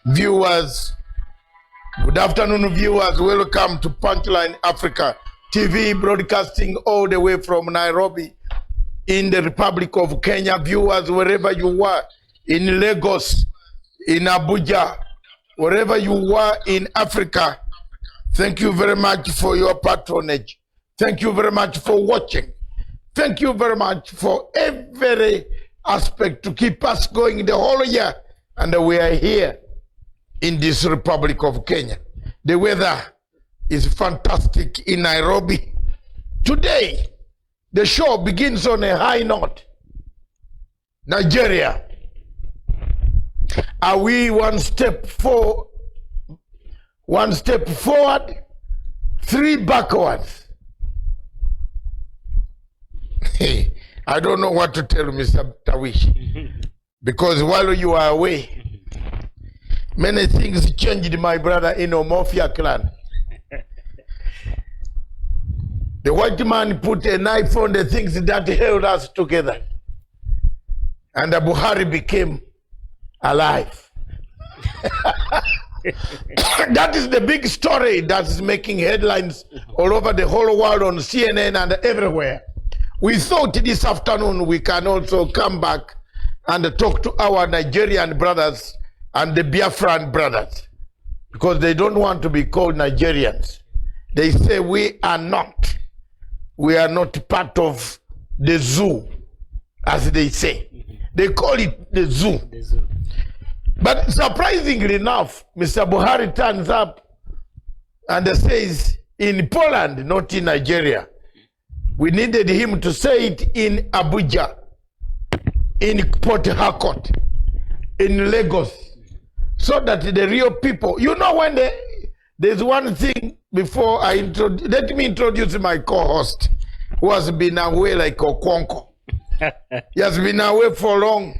Viewers, good afternoon, viewers. Welcome to Punchline Africa TV, broadcasting all the way from Nairobi in the Republic of Kenya. Viewers, wherever you are, in Lagos, in Abuja, wherever you are in Africa, thank you very much for your patronage. Thank you very much for watching. Thank you very much for every aspect to keep us going the whole year. And we are here in this Republic of Kenya. The weather is fantastic in Nairobi. Today, the show begins on a high note. Nigeria. Are we one step forward, 3 backwards? I don't know what to tell Mr. Tawish. Because while you are away, many things changed, my brother, in Omofia clan. The white man put a knife on the things that held us together. And the Buhari became alive. That is the big story that is making headlines all over the whole world on CNN and everywhere. We thought this afternoon we can also come back and talk to our Nigerian brothers and the Biafran brothers, because they don't want to be called Nigerians. They say we are not part of the zoo, as they say. They call it the zoo. But surprisingly enough, Mr. Buhari turns up and says in Poland, not in Nigeria. We needed him to say it in Abuja, in Port Harcourt, in Lagos, so that the real people, you know, when there's one thing before I introduce, let me introduce my co-host, who has been away like Okonko. He has been away for long.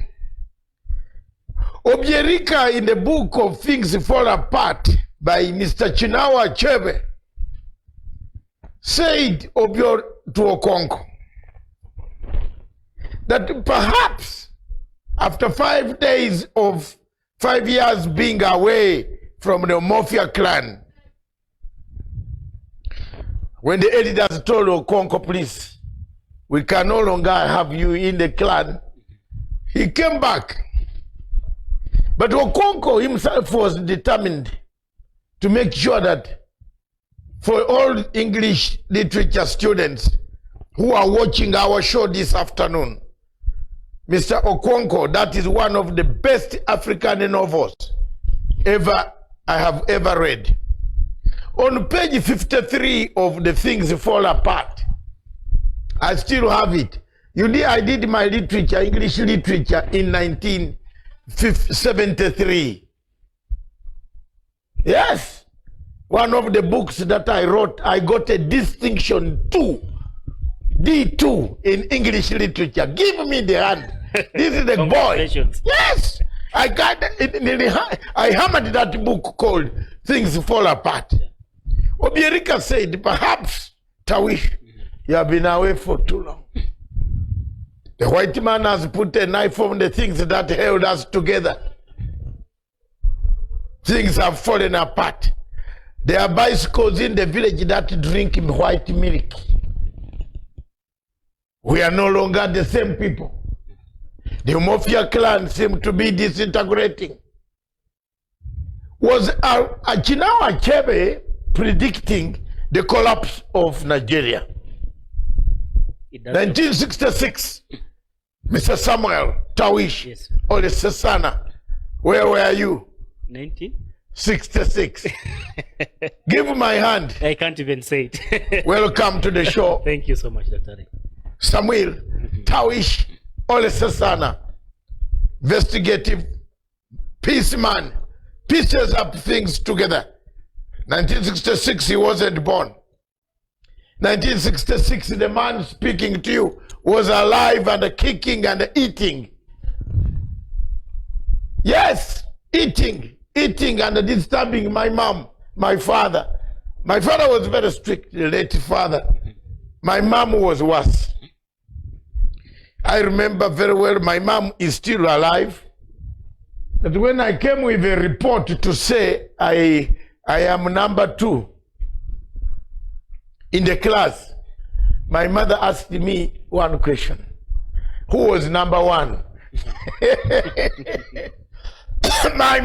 Obierika, in the book of Things Fall Apart by Mr. Chinua Achebe, said to Okonko that perhaps after 5 days of 5 years being away from the Mafia clan, when the editors told Okonko, please, we can no longer have you in the clan, he came back. But Okonko himself was determined to make sure that for all English literature students who are watching our show this afternoon, Mr. Okonko, that is one of the best African novels I have ever read. On page 53 of The Things Fall Apart, I still have it. I did my literature, English literature, in 1973. Yes, one of the books that I wrote, I got a distinction 2, D2 in English literature. Give me the hand. This is the boy. Yes, I got it. I hammered that book called Things Fall Apart. Obierika said, perhaps, Tawish, you have been away for too long. The white man has put a knife on the things that held us together. Things have fallen apart. There are bicycles in the village that drink white milk. We are no longer the same people. The Mafia clan seemed to be disintegrating. Was Chinua Achebe predicting the collapse of Nigeria? 1966, Mr. Samuel Tawish, yes. Ole Sesana, where were you? 1966. Give my hand. I can't even say it. Welcome to the show. Thank you so much, Dr. Samuel Tawish, Ole Sesana, investigative peaceman, pieces up things together. 1966, he wasn't born. 1966, the man speaking to you was alive and kicking and eating. Yes, eating and disturbing my mom, my father. My father was very strict, the late father. My mom was worse. I remember very well, my mom is still alive. that when I came with a report to say I am number 2 in the class, my mother asked me one question. Who was number 1? My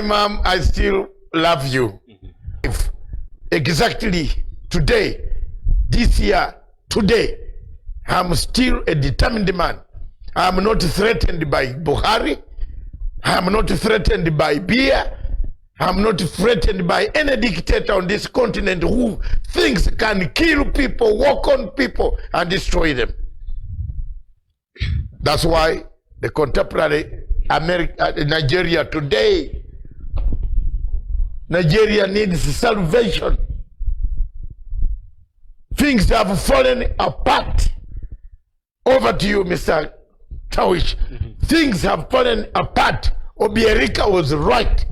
mom, I still love you. If exactly today, this year, today, I'm still a determined man. I'm not threatened by Buhari. I'm not threatened by beer. I'm not threatened by any dictator on this continent who thinks can kill people, walk on people, and destroy them. That's why the contemporary Nigeria today, Nigeria needs salvation. Things have fallen apart. Over to you, Mr. Tawish. Things have fallen apart. Obiorika was right.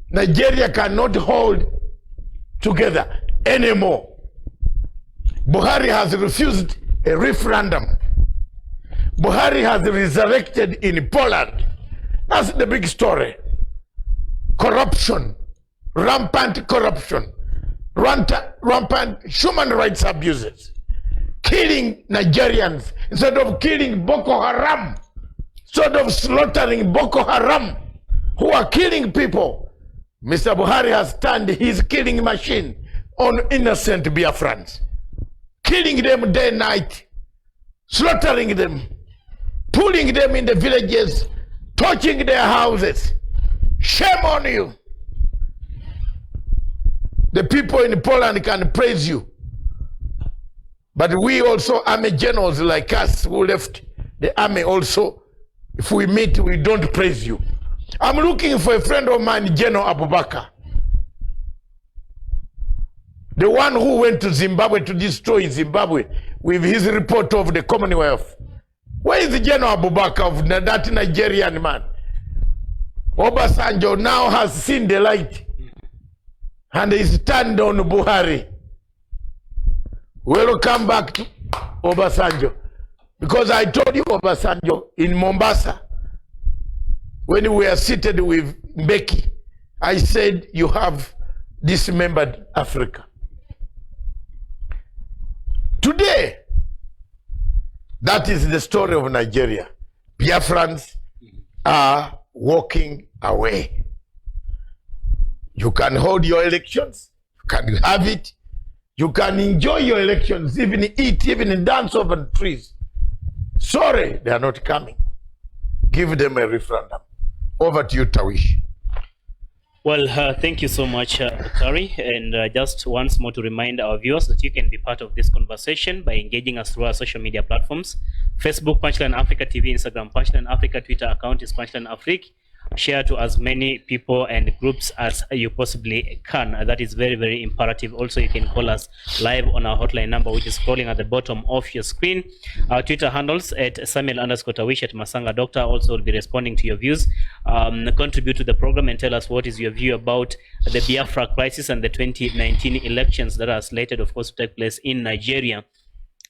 Nigeria cannot hold together anymore. Buhari has refused a referendum. Buhari has resurrected in Poland. That's the big story. Corruption, rampant corruption, rampant human rights abuses, killing Nigerians instead of killing Boko Haram, instead of slaughtering Boko Haram, who are killing people. Mr. Buhari has turned his killing machine on innocent Biafrans, killing them day and night, slaughtering them, pulling them in the villages, torching their houses. Shame on you. The people in Poland can praise you, but we also army generals like us who left the army also, if we meet, we don't praise you. I'm looking for a friend of mine, General Abubakar, the one who went to Zimbabwe to destroy Zimbabwe with his report of the Commonwealth. Where is the General Abubakar of that Nigerian man? Obasanjo now has seen the light and is turned on Buhari. Welcome back to Obasanjo. Because I told you, Obasanjo, in Mombasa, when we were seated with Mbeki, I said, you have dismembered Africa. Today, that is the story of Nigeria. Biafrans are walking away. You can hold your elections, you can have it, you can enjoy your elections, even eat, even dance over trees. Sorry, they are not coming. Give them a referendum. Over to you, Tawish. Well, thank you so much, Tari. And just once more to remind our viewers that you can be part of this conversation by engaging us through our social media platforms. Facebook, Punchline Africa TV, Instagram, Punchline Africa, Twitter account is Punchline Africa. Share to as many people and groups as you possibly can. That is very, very imperative. Also, you can call us live on our hotline number, which is scrolling at the bottom of your screen. Our Twitter handles at Samuel_Tawish at Masanga Doctor also will be responding to your views. Contribute to the program and tell us what is your view about the Biafra crisis and the 2019 elections that are slated, of course, to take place in Nigeria.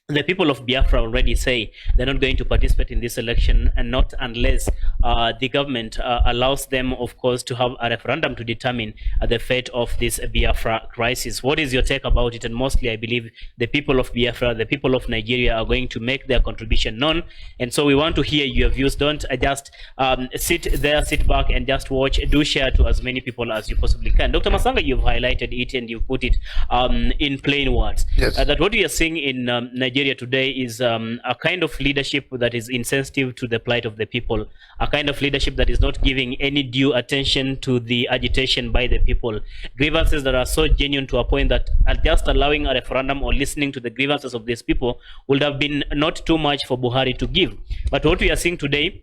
The people of Biafra already say they're not going to participate in this election, and not unless the government allows them, of course, to have a referendum to determine the fate of this Biafra crisis. What is your take about it? And mostly, I believe the people of Biafra, the people of Nigeria are going to make their contribution known. And so we want to hear your views. Don't just sit back and just watch. Do share to as many people as you possibly can. Dr. Masanga, you've highlighted it and you've put it in plain words. Yes. That what we are seeing in Nigeria today is a kind of leadership that is insensitive to the plight of the people, a kind of leadership that is not giving any due attention to the agitation by the people, grievances that are so genuine to a point that just allowing a referendum or listening to the grievances of these people would have been not too much for Buhari to give. But what we are seeing today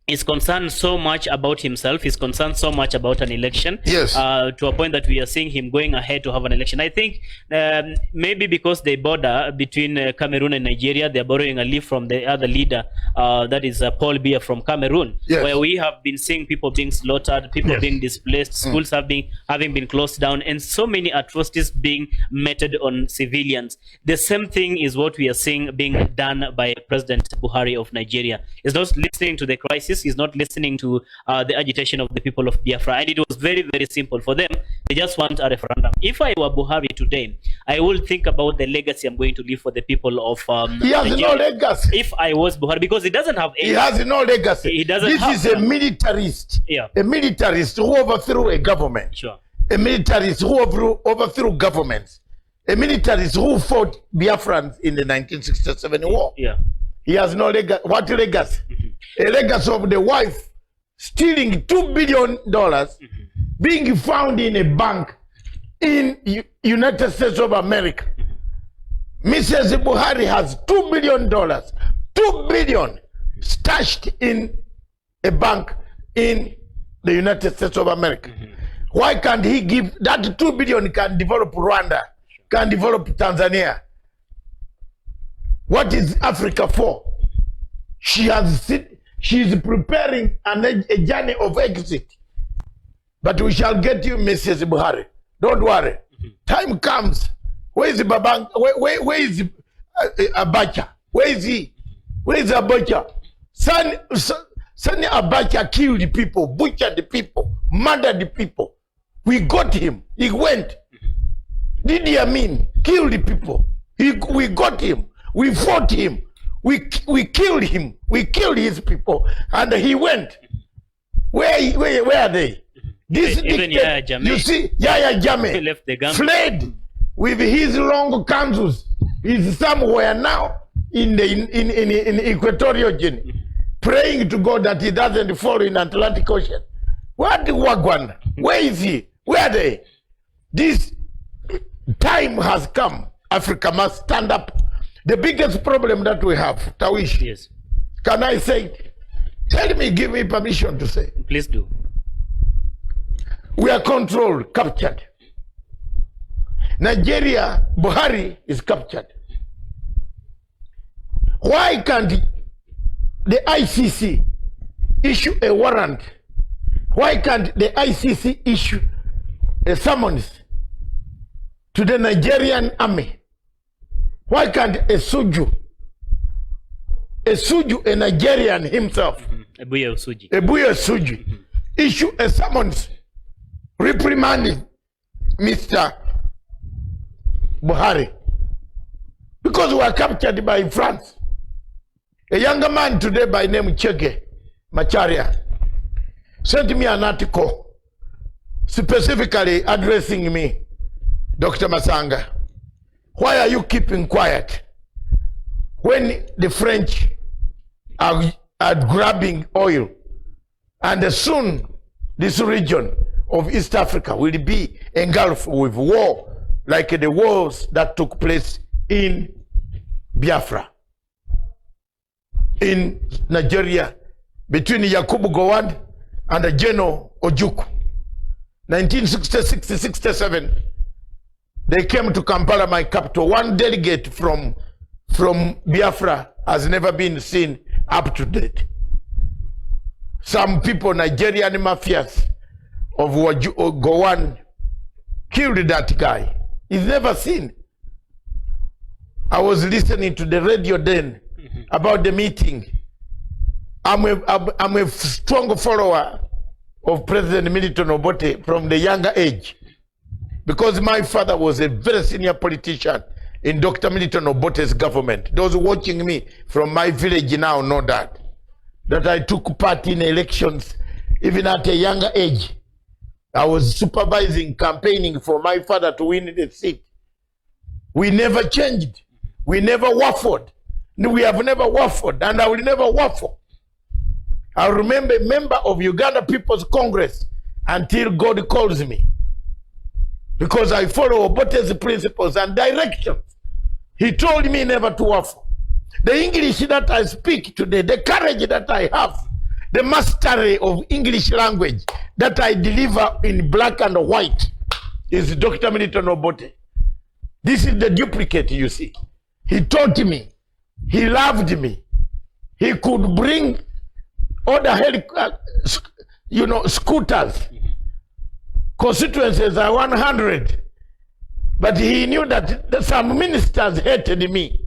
is concerned so much about himself, is concerned so much about an election, yes, to a point that we are seeing him going ahead to have an election. I think maybe because they border between Cameroon and Nigeria, they're borrowing a leaf from the other leader, that is Paul Biya from Cameroon, yes, where we have been seeing people being slaughtered, people, yes, being displaced, schools having been closed down, and so many atrocities being meted on civilians. The same thing is what we are seeing being done by President Buhari of Nigeria. He's not listening to the crisis. voices. He's not listening to the agitation of the people of Biafra. And it was very, very simple for them. They just want a referendum. If I were Buhari today, I will think about the legacy I'm going to leave for the people of he has Nigeria. no legacy. If I was Buhari, because he doesn't have any. He has no legacy. He doesn't this have is a militarist. Yeah. A militarist who overthrew a government. Sure. A militarist who overthrew governments. A militarist who fought Biafrans in the 1967 war. Yeah. He has no legacy. What legacy? A legacy of the wife stealing $2 billion, being found in a bank in United States of America. Mrs. Buhari has $2 billion, $2 billion stashed in a bank in the United States of America. Why can't he give that $2 billion? Can develop Rwanda, can develop Tanzania. What is Africa for? She is preparing a journey of exit. But we shall get you, Mrs. Buhari. Don't worry. Time comes. Where is Babang? Where is Abacha? Where is he? Where is Abacha? Sani Abacha killed the people, butchered the people, murdered the people. We got him. He went. Idi Amin killed the people. We got him. We fought him. We killed him. We killed his people. And he went. Where are they? This Even Yahya Jammeh. You see, Yahya Jammeh left the gun. fled with his long kanzus. He's somewhere now in Equatorial Guinea, praying to God that he doesn't fall in Atlantic Ocean. What Wagwan? Where is he? Where are they? This time has come. Africa must stand up. The biggest problem that we have, Tawish. Yes. Can I say? Tell me, give me permission to say. Please do. We are controlled, captured. Nigeria, Buhari is captured. Why can't the ICC issue a warrant? Why can't the ICC issue a summons to the Nigerian army? Why can't a Suju, a Nigerian himself, Ebuya Suji, issue a summons reprimanding Mr. Buhari? Because we are captured by France. A younger man today by name Chege Macharia sent me an article specifically addressing me, Dr. Masanga. Why are you keeping quiet when the French are grabbing oil, and soon this region of East Africa will be engulfed with war like the wars that took place in Biafra, in Nigeria, between Yakubu Gowon and General Ojukwu. 1966-67, they came to Kampala, my capital. One delegate from Biafra has never been seen up to date. Some people, Nigerian mafias of Gowon, killed that guy. He's never seen. I was listening to the radio then about the meeting. I'm a strong follower of President Milton Obote from the younger age, because my father was a very senior politician in Dr. Milton Obote's government. Those watching me from my village now know that I took part in elections even at a younger age. I was supervising, campaigning for my father to win the seat. We never changed. We never waffled. We have never waffled, and I will never waffle. I remember a member of Uganda People's Congress until God calls me, because I follow Obote's principles and directions. He told me never to waffle. The English that I speak today, the courage that I have, the mastery of English language that I deliver in black and white is Dr. Milton Obote. This is the duplicate, you see. He taught me. He loved me. He could bring other scooters. Constituencies are 100. But he knew that some ministers hated me.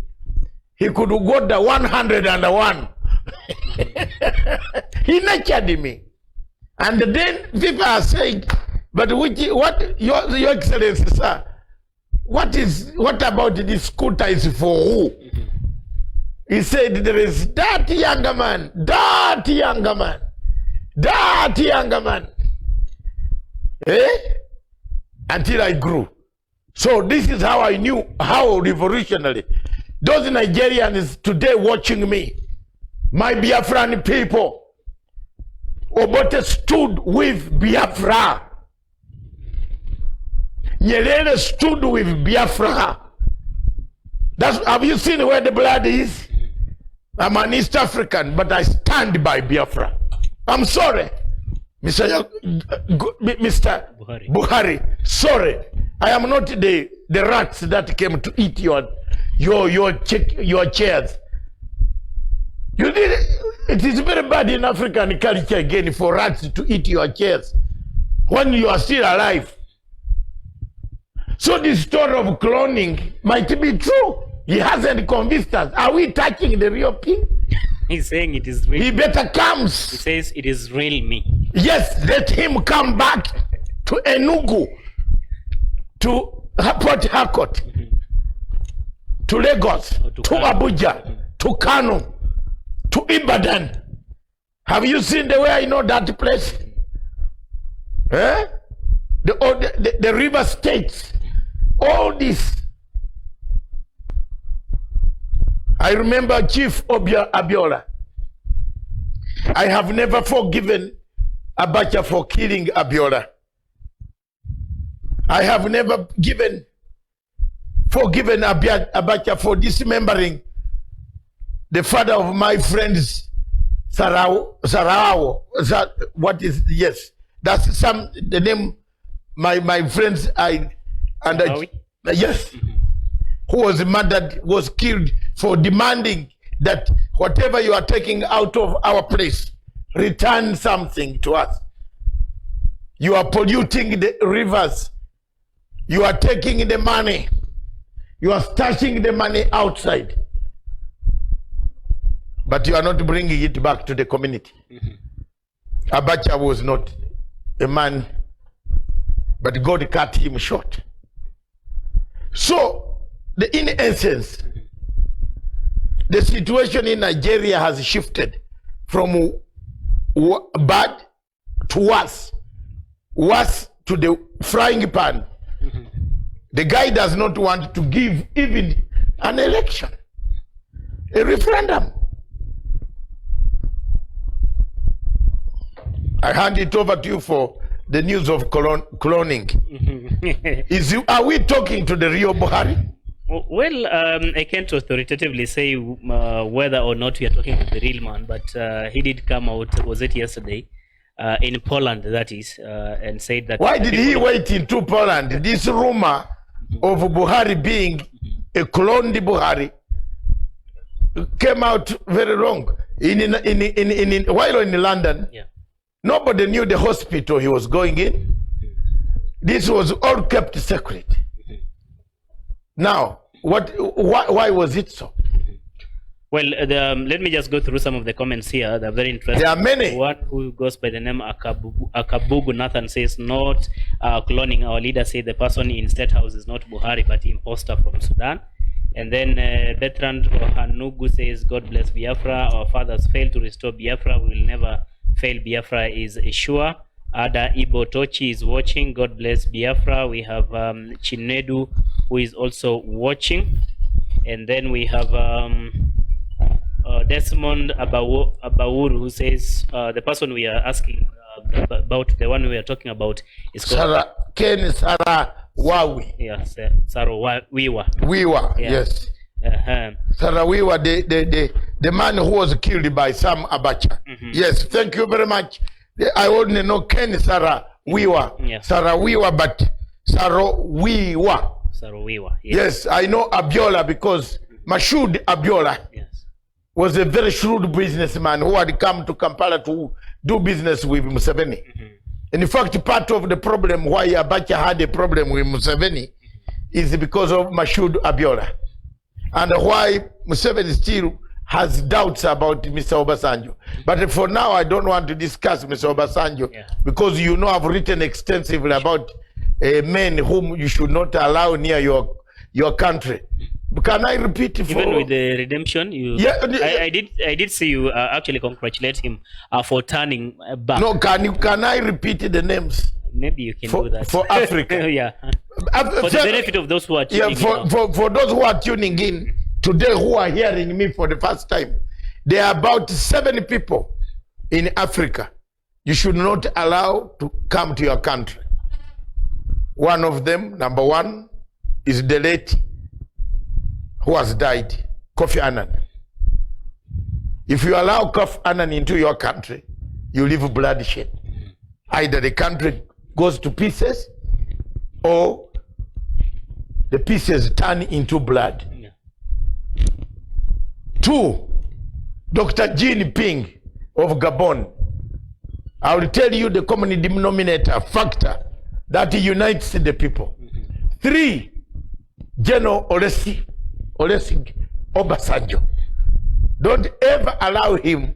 He could go the 101 He nurtured me. And then people are saying, but what your Excellency, sir, what about this scooter is for who? He said there is that younger man, until I grew. So this is how I knew how revolutionary. Those Nigerians today watching me, my Biafran people, Obote stood with Biafra. Nyerere stood with Biafra. Have you seen where the blood is? I'm an East African, but I stand by Biafra. I'm sorry, Mr. Buhari. Sorry, I am not the rats that came to eat your chairs. You did. It is very bad in African culture again for rats to eat your chairs when you are still alive. So the story of cloning might be true. He hasn't convinced us. Are we touching the real thing? He's saying it is real. He better comes. He says it is real me. Yes, let him come back to Enugu, to Port Harcourt, to Lagos, to Abuja, to Kanu, to Ibadan. Have you seen the way I know that place? The river states, all this. I remember Chief Abiola. I have never forgiven Abacha for killing Abiola. I have never forgiven Abacha for dismembering the father of my friends, Sarao. Yes, that's the name. My friends, yes, who was murdered, was killed for demanding that whatever you are taking out of our place, return something to us. You are polluting the rivers. You are taking the money. You are stashing the money outside. But you are not bringing it back to the community. Abacha was not a man, but God cut him short. So, in essence, the situation in Nigeria has shifted from bad to worse to the frying pan. The guy does not want to give even an election, a referendum. I hand it over to you for the news of cloning. Are we talking to the real Buhari? Well, I can't authoritatively say whether or not we are talking to the real man, but he did come out, was it yesterday, in Poland, that is, and said that... Why did he wait into Poland? This rumor of Buhari being a cloned Buhari came out very long. While in London, yeah. Nobody knew the hospital he was going in. This was all kept secret. Now, why was it so? Well, let me just go through some of the comments here. They're very interesting. There are many. One who goes by the name Akabugu Nathan says, not cloning. Our leader said the person in State House is not Buhari, but imposter from Sudan. And then Bertrand Hanugu says, God bless Biafra. Our fathers failed to restore Biafra. We will never fail. Biafra is sure. Ada Ibo Tochi is watching. God bless Biafra. We have Chinedu, who is also watching. And then we have Desmond Abawuru, who says the person we are asking about, the one we are talking about, is called Sarawawi. Yes, Sarawiwa. Wiwa, yes. Sarawiwa, the man who was killed by Sam Abacha. Yes, thank you very much. I only know Ken Sarawiwa. Yes. Sarawiwa, but Sarawiwa. Sarawiwa. Yes, I know Abiola because Mashoud Abiola was a very shrewd businessman who had come to Kampala to do business with Museveni. And in fact, part of the problem why Abacha had a problem with Museveni is because of Mashoud Abiola. And why Museveni still has doubts about Mr. Obasanjo. But for now, I don't want to discuss Mr. Obasanjo because you know I've written extensively about men whom you should not allow near your country. Can I repeat? Even with the redemption, I did see you actually congratulate him for turning back. No, can I repeat the names? Maybe you can do that for Africa. Yeah. For the benefit of those who are tuning in. For those who are tuning in today, who are hearing me for the first time, there are about 7 people in Africa you should not allow to come to your country. One of them, number 1, is the late who has died, Kofi Annan. If you allow Kofi Annan into your country, you live bloodshed. Either the country goes to pieces or the pieces turn into blood. 2, Dr. Jean Ping of Gabon. I will tell you the common denominator factor that unites the people. 3, General Olusegun Obasanjo. Don't ever allow him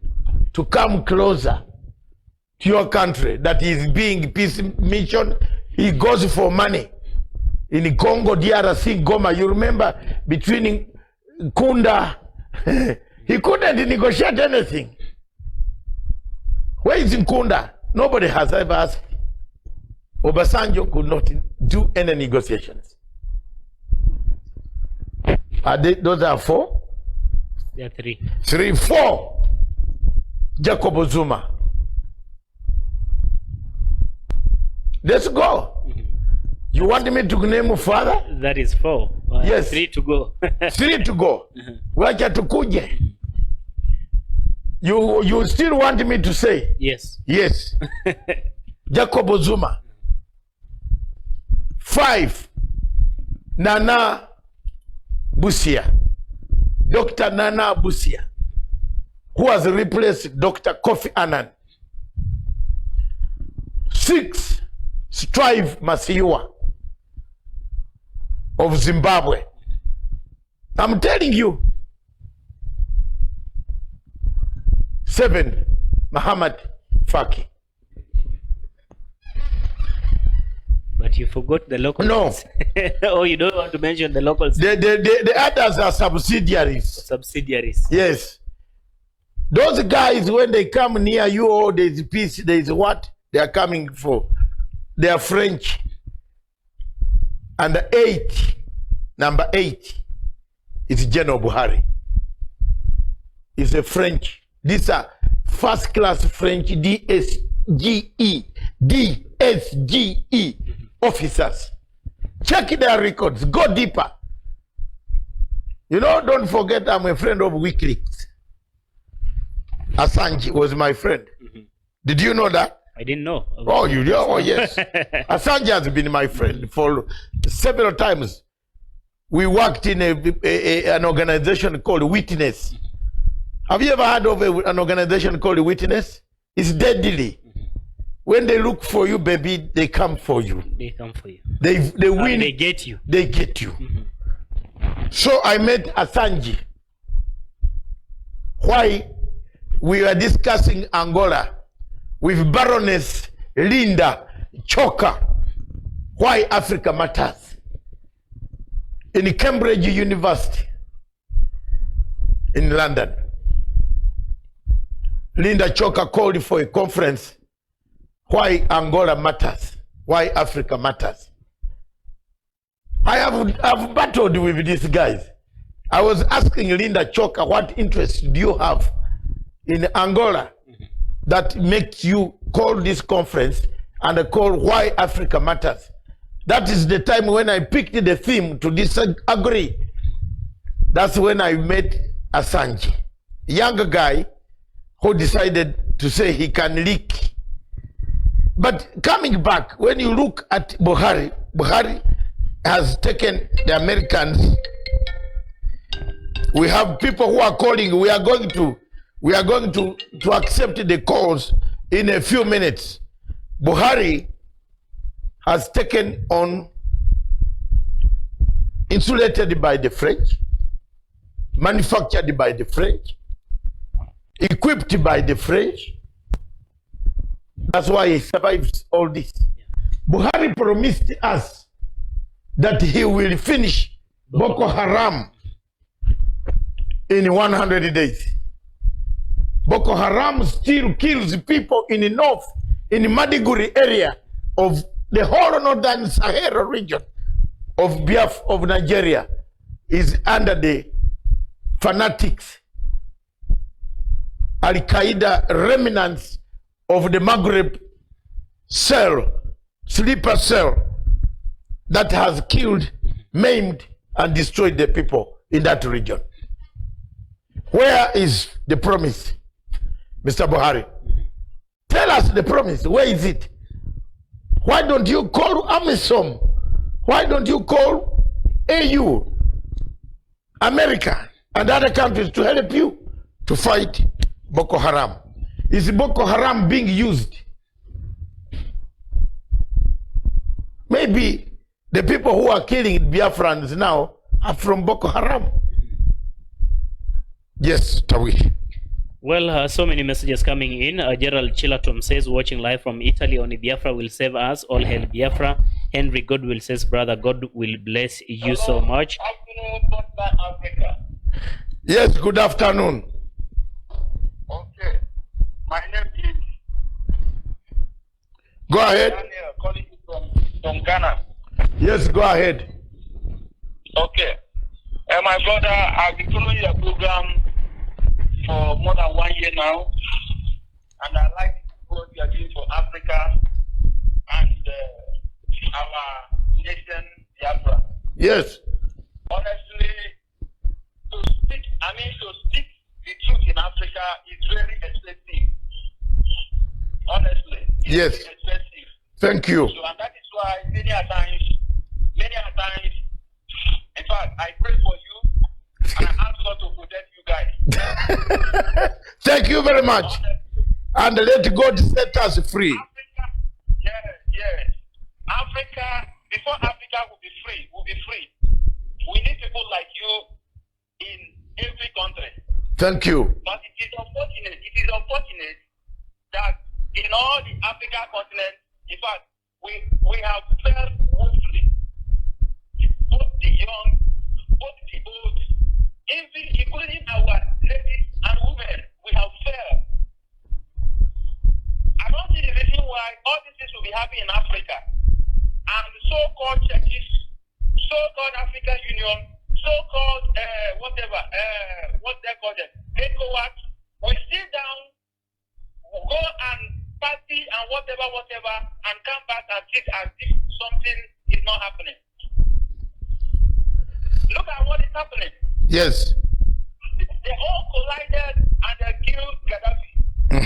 to come closer to your country. That is being peace mission. He goes for money. In Congo, DRC, Goma, you remember between Kunda, he couldn't negotiate anything. Where is Kunda? Nobody has ever asked. Obasanjo could not do any negotiations. Those are 4? There are 3. 3, 4. Jacob Zuma. Let's go. You want me to name father? That is 4. Yes. 3 to go. 3 to go. Wacha tukuje. You still want me to say? Yes. Yes. Jacob Zuma. 5. Nana Busia. Dr. Nana Busia, who has replaced Dr. Kofi Annan. 6. Strive Masiyiwa of Zimbabwe. I'm telling you. 7. Muhammad Faki. But you forgot the locals. No. Oh, you don't want to mention the locals. The others are subsidiaries. Subsidiaries. Yes. Those guys, when they come near you, oh, there's peace, there's what they are coming for. They are French. And 8, number 8, is General Buhari. He's a French. These are first-class French DSGE officers. Check their records. Go deeper. You know, don't forget I'm a friend of WikiLeaks. Assange was my friend. Did you know that? I didn't know. Oh, you know? Oh, yes. Assange has been my friend for several times. We worked in an organization called Witness. Have you ever heard of an organization called Witness? It's deadly. When they look for you, baby, they come for you. They come for you. They win. They get you. They get you. So I met Assange. Why we were discussing Angola with Baroness Linda Choka. Why Africa matters. In Cambridge University in London. Linda Choka called for a conference. Why Angola matters. Why Africa matters. I've battled with these guys. I was asking Linda Choka, what interest do you have in Angola that makes you call this conference and call why Africa matters? That is the time when I picked the theme to disagree. That's when I met Assange, a younger guy who decided to say he can leak. But coming back, when you look at Buhari, Buhari has taken the Americans. We have people who are calling. We are going to accept the calls in a few minutes. Buhari has taken on, insulated by the French, manufactured by the French, equipped by the French. That's why he survives all this. Buhari promised us that he will finish Boko Haram in 100 days. Boko Haram still kills people in the north, in the Maiduguri area of the whole northern Sahara region of Biafra, of Nigeria, is under the fanatics, Al-Qaeda remnants of the Maghreb cell, sleeper cell, that has killed, maimed, and destroyed the people in that region. Where is the promise, Mr. Buhari? Tell us the promise. Where is it? Why don't you call AMISOM? Why don't you call AU, America, and other countries to help you to fight Boko Haram? Is Boko Haram being used? Maybe the people who are killing Biafrans now are from Boko Haram. Yes, Tawi. Well, so many messages coming in. Gerald Chilatom says, watching live from Italy, only Biafra will save us. All hail Biafra. Henry Godwill says, brother, God will bless you so much. Yes, good afternoon. Okay. My name is... Go ahead. Daniel, calling you from Ghana. Yes, go ahead. Okay. My brother, I've been following your program for more than 1 year now, and I like what you are doing for Africa and our nation, Biafra. Yes. Honestly, to speak the truth in Africa is very expensive. Honestly, it's Yes. very expensive. Thank you. So, and that is why many a times, in fact, I pray for you and I ask God to protect you guys. Thank you very much. And let God set us free. Africa, yes. Africa, before Africa will be free, we need people like you in every country. Thank you. But it is unfortunate that in all the African continent, in fact, we have failed woefully. Both the young, both the old, even including our ladies and women, we have failed. I don't see the reason why all these things will be happening in Africa. And so-called churches, so-called African Union, so-called what they call them, ECOWAS, we sit down, go and party and whatever, and come back and sit as if something is not happening. Look at what is happening. Yes. They all collided and they killed Gaddafi.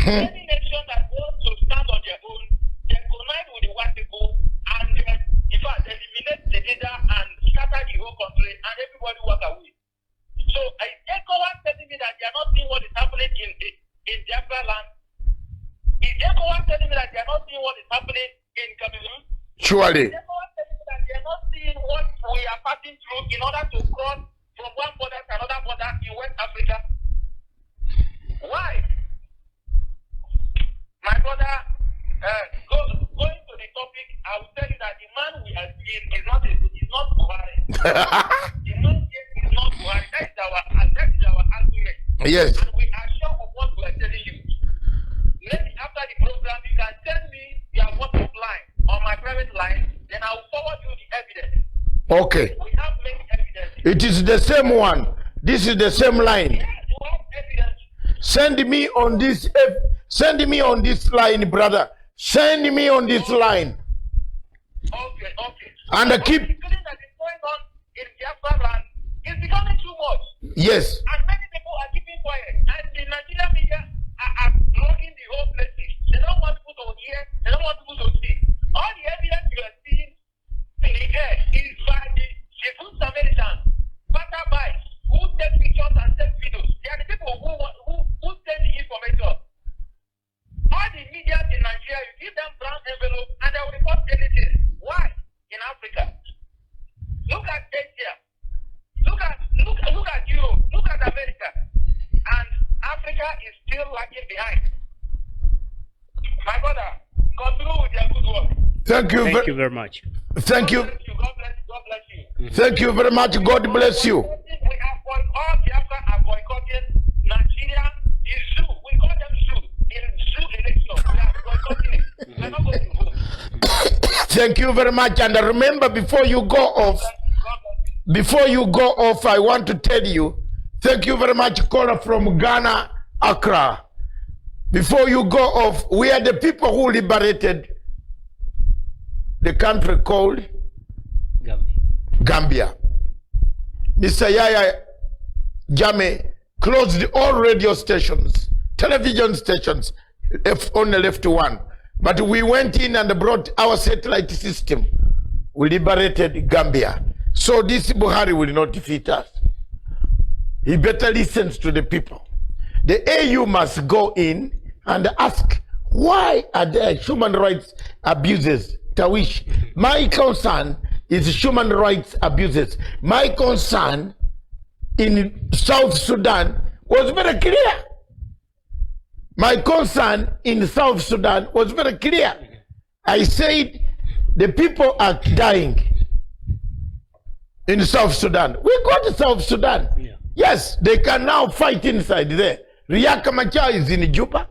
Any nation that wants to stand on their own, they collide with the white people and in fact, eliminate the leader and scatter the whole country and everybody walk away. So ECOWAS telling me that they are not seeing what is happening in Biafra land. Is ECOWAS telling me that they are not seeing what is happening in Cameroon? Surely. Is ECOWAS telling me that they are not seeing what we are passing through in order to cross from one border to another border in West Africa? Why? My brother, going to the topic, I will tell you that the man we are seeing is not Buhari. The man is not Buhari. That is our argument. Yes. And we are sure of what we are telling you. Maybe after the program, you can send me your WhatsApp line on my private line, then I will forward you the evidence. Okay. We have many evidence. It is the same one. This is the same line. Yes, we have evidence. Send me on this. Send me on this line, brother. Send me on this line. Okay. And keep. The killing that is going on in Biafra land is becoming too much. Yes. And many people are keeping quiet. And the Nigerian media are blocking the whole places. They don't want people to hear. They don't want people to see. All the evidence you are seeing in the air is by the good Samaritans, passerbys, who take pictures and take videos. They are the people who send the information. All the media in Nigeria, you give them brown envelope and they will report anything. Why? In Africa. Look at Asia. Look at Europe. Look at America. And Africa is still Thank you. Thank you very much. Thank you. God bless you. God bless you. Thank you very much. God bless you. We are all Biafra are boycotting Nigeria. The zoo. We call them zoo. The zoo election. We are boycotting it. We are not going to vote. Thank you very much. And remember, before you go off, I want to tell you, thank you very much, caller from Ghana, Accra. Before you go off, we are the people who liberated the country called Gambia. Mr. Yaya Jammeh closed all radio stations, television stations, only left one. But we went in and brought our satellite system. We liberated Gambia. So this Buhari will not defeat us. He better listen to the people. The AU must go in and ask, why are there human rights abuses? Tawish, my concern is human rights abuses. My concern in South Sudan was very clear. My concern in South Sudan was very clear. I said the people are dying in South Sudan. We go to South Sudan. Yeah. Yes, they can now fight inside there. Riek Machar is in Juba.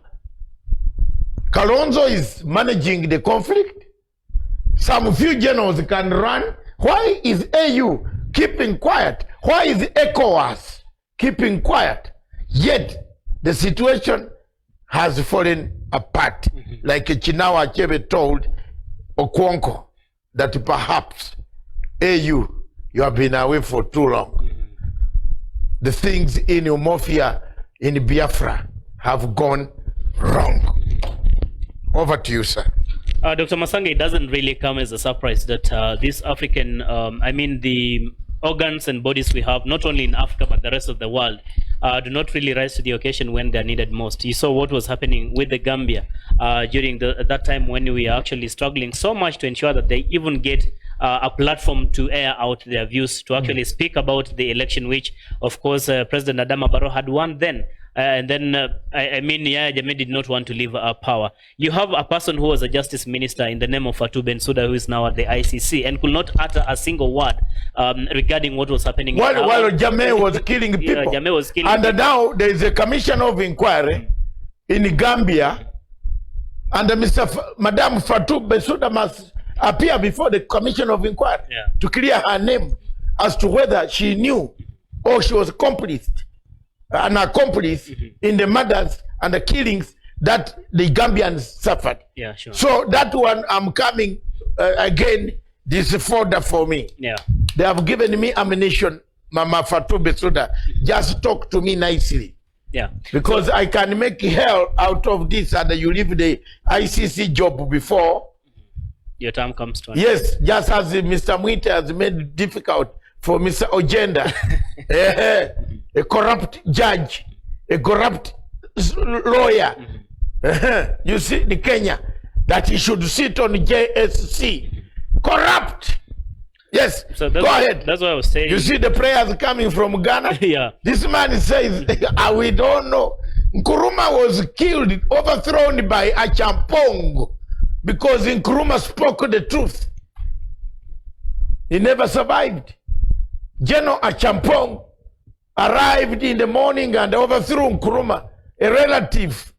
Kalonzo is managing the conflict. Some few generals can run. Why is AU keeping quiet? Why is ECOWAS keeping quiet? Yet the situation has fallen apart. Like Chinawa Achebe told Okonkwo that perhaps AU, you have been away for too long. The things in Umofia, in Biafra, have gone wrong. Over to you, sir. Dr. Masanga, it doesn't really come as a surprise that these African, the organs and bodies we have, not only in Africa, but the rest of the world, do not really rise to the occasion when they're needed most. You saw what was happening with the Gambia during that time when we are actually struggling so much to ensure that they even get a platform to air out their views, to actually speak about the election, which, of course, President Adama Barrow had won then. And then, Yaya Jammeh did not want to leave power. You have a person who was a justice minister in the name of Fatou Bensouda, who is now at the ICC, and could not utter a single word regarding what was happening. While Jammeh was killing people. Jammeh was killing and people. Now there is a commission of inquiry in Gambia, and Madame Fatou Bensouda must appear before the commission of inquiry to clear her name as to whether she knew or she was an accomplice in the murders and the killings that the Gambians suffered. Yeah, sure. So that one, I'm coming again, this folder for me. Yeah. They have given me ammunition, Mama Fatou Bensouda. Just talk to me nicely. Yeah. Because I can make hell out of this, and you leave the ICC job before your term comes to an yes, just as Mr. Mwite has made it difficult for Mr. Ojenda, a corrupt judge, a corrupt lawyer. You see, the Kenya, that he should sit on JSC. Corrupt. Yes, so go ahead. That's what I was saying. You see the prayers coming from Ghana? Yeah. This man says, we don't know. Nkrumah was killed, overthrown by Achampong, because Nkrumah spoke the truth. He never survived. General Achampong arrived in the morning and overthrew Nkrumah, a relative.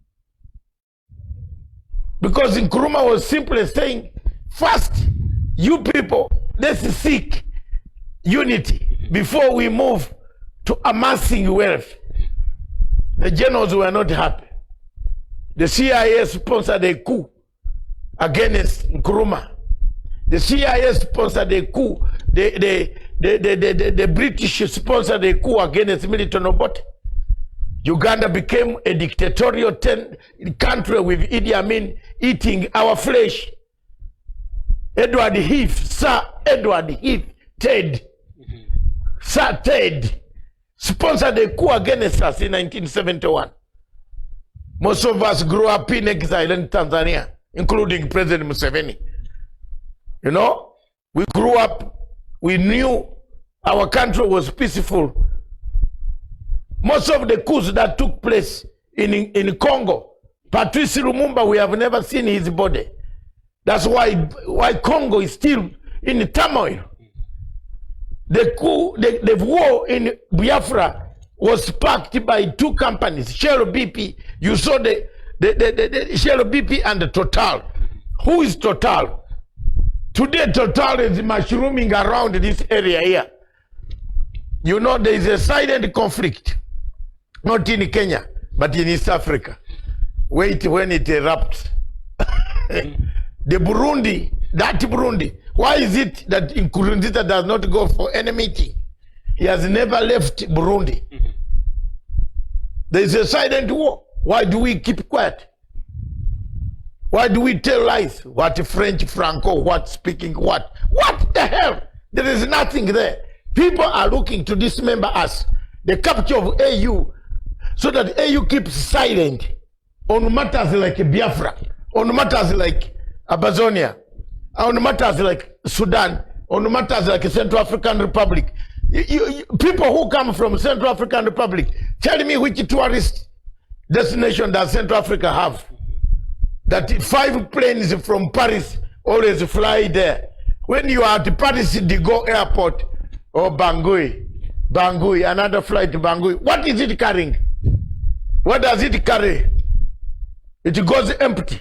Because Nkrumah was simply saying, first, you people, let's seek unity before we move to amassing wealth. The generals were not happy. The CIA sponsored a coup against Nkrumah. The CIA sponsored a coup. The British sponsored a coup against Milton Obote. Uganda became a dictatorial country with Idi Amin eating our flesh. Edward Heath, Sir Edward Heath, Ted, Sir Ted, sponsored a coup against us in 1971. Most of us grew up in exile in Tanzania, including President Museveni. You know, we grew up, we knew our country was peaceful. Most of the coups that took place in Congo, Patrice Lumumba, we have never seen his body. That's why Congo is still in turmoil. The war in Biafra was sparked by two companies, Shell BP. You saw the Shell BP and the Total. Who is Total? Today Total is mushrooming around this area here. You know, there is a silent conflict, not in Kenya, but in East Africa. Wait when it erupts. The Burundi, that Burundi, why is it that Nkurunziza does not go for any meeting? He has never left Burundi. There is a silent war. Why do we keep quiet? Why do we tell lies? What French, Franco, what speaking, what? What the hell? There is nothing there. People are looking to dismember us. The capture of AU, so that AU keeps silent on matters like Biafra, on matters like Amazonia, on matters like Sudan, on matters like Central African Republic. People who come from Central African Republic, tell me which tourist destination does Central Africa have? That 5 planes from Paris always fly there. When you are at Paris de Gaulle Airport or Bangui, another flight to Bangui, what is it carrying? What does it carry? It goes empty.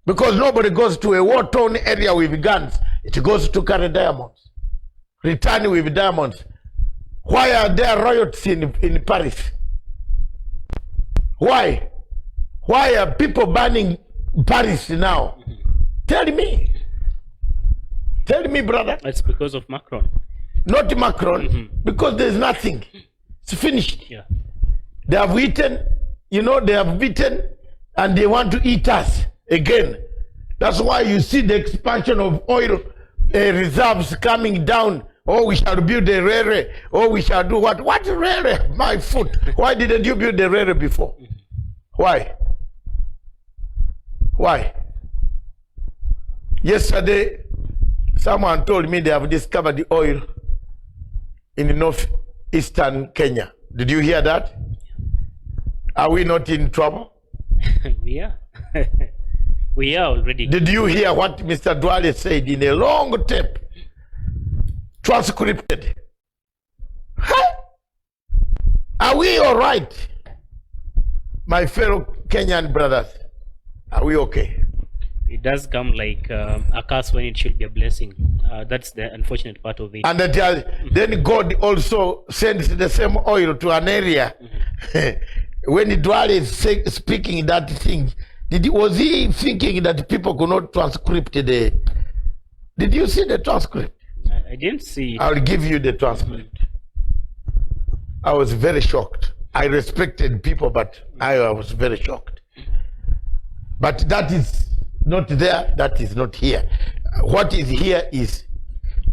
Because nobody goes to a war-torn area with guns. It goes to carry diamonds. Return with diamonds. Why are there riots in Paris? Why? Why are people burning Paris now? Tell me. Tell me, brother. It's because of Macron. Not Macron, because there's nothing. It's finished. Yeah. They have eaten, you know, they have beaten, and they want to eat us again. That's why you see the expansion of oil reserves coming down. Oh, we shall build a railway. Oh, we shall do what? What railway? My foot. Why didn't you build the railway before? Why? Why? Yesterday, someone told me they have discovered the oil in northeastern Kenya. Did you hear that? Are we not in trouble? We are. We are already. Did you hear what Mr. Duale said in a long tape? Transcripted. Huh? Are we all right? My fellow Kenyan brothers, are we okay? It does come like a curse when it should be a blessing. That's the unfortunate part of it. And then God also sends the same oil to an area. When Duale is speaking that thing, was he thinking that people could not transcript the... Did you see the transcript? I didn't see it. I'll give you the transcript. I was very shocked. I respected people, but I was very shocked. But that is not there, that is not here. What is here is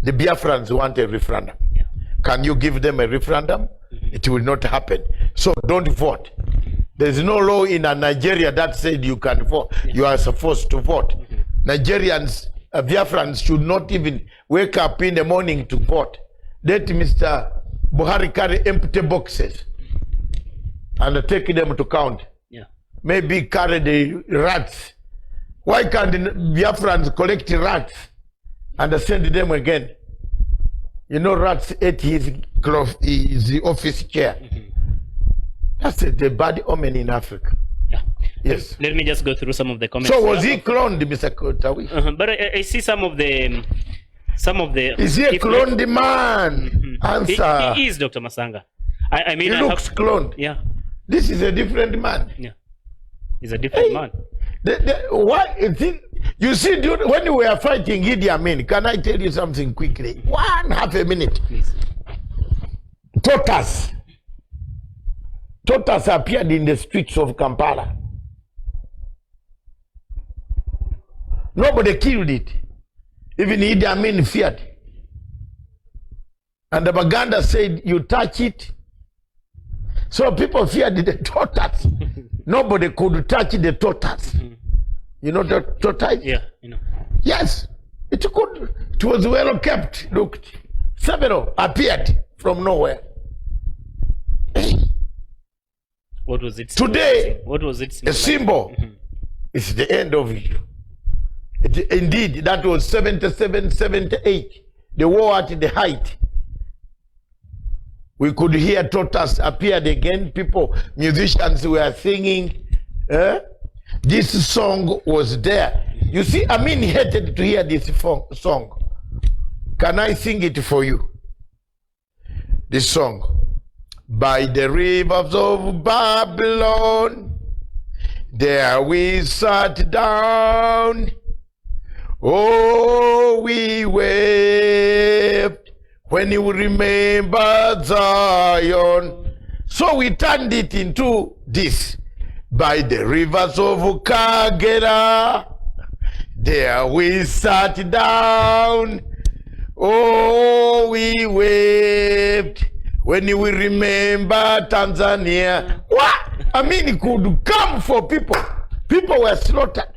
the Biafrans want a referendum. Yeah. Can you give them a referendum? It will not happen. So don't vote. There is no law in Nigeria that said you can vote. You are supposed to vote. Nigerians, Biafrans should not even wake up in the morning to vote. Let Mr. Buhari carry empty boxes and take them to count. Yeah. Maybe carry the rats. Why can't the Biafrans collect rats and send them again? You know, rats ate his cloth, his office chair. That's the bad omen in Africa. Yeah. Yes. Let me just go through some of the comments. So was he cloned, Mr. Kotawi? But I see some of the. Is he a cloned man? Answer. He is, Dr. Masanga. I mean, he looks cloned. Yeah. This is a different man. Yeah. He's a different man. Why is it? You see, dude, when we were fighting Idi Amin, can I tell you something quickly? 1/2 minute. Please. Tortoise appeared in the streets of Kampala. Nobody killed it. Even Idi Amin feared. And the Baganda said, you touch it. So people feared the tortoise. Nobody could touch the tortoise. You know the tortoise? Yeah, you know. Yes, it could. It was well kept. Looked. Several appeared from nowhere. What was it? Today, what was it? a symbol. It's the end of you. Indeed, that was 77, 78. The war at the height. We could hear Totas appeared again. People, musicians were singing. This song was there. You see, Amin hated to hear this song. Can I sing it for you? This song. By the rivers of Babylon, there we sat down. Oh, we wept when you remember Zion. So we turned it into this. By the rivers of Kagera, there we sat down. Oh, we wept when you remember Tanzania. What? I mean, it could come for people. People were slaughtered.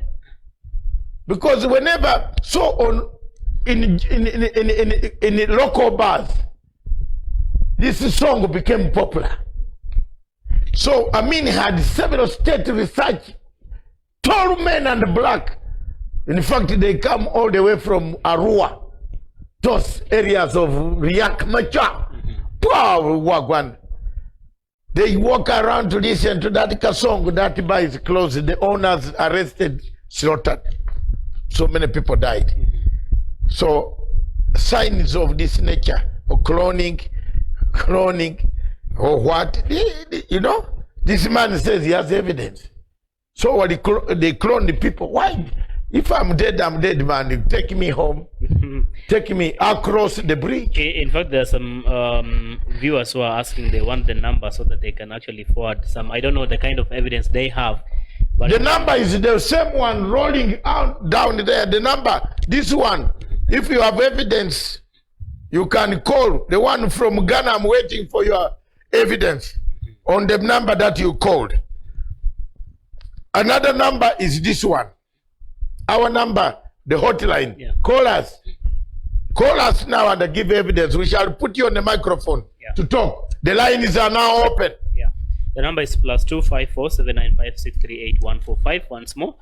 Because whenever, so on, in local bars, this song became popular. So Amin had several state research, tall men and black. In fact, they come all the way from Arua, those areas of Riak Macha. Wagwan. They walk around to listen to that song. That bar is closed. The owners arrested, slaughtered. So many people died. So signs of this nature, or cloning, or what, you know, this man says he has evidence. So they clone the people. Why? If I'm dead, man. Take me home. Take me across the bridge. In fact, there are some viewers who are asking, they want the number so that they can actually forward some. I don't know the kind of evidence they have. But the number is the same one rolling out down there. The number, this one. If you have evidence, you can call the one from Ghana. I'm waiting for your evidence on the number that you called. Another number is this one. Our number, the hotline. Yeah. Call us. Call us now and give evidence. We shall put you on the microphone to talk. The lines are now open. Yeah. The number is +254 795 638 145. Once more.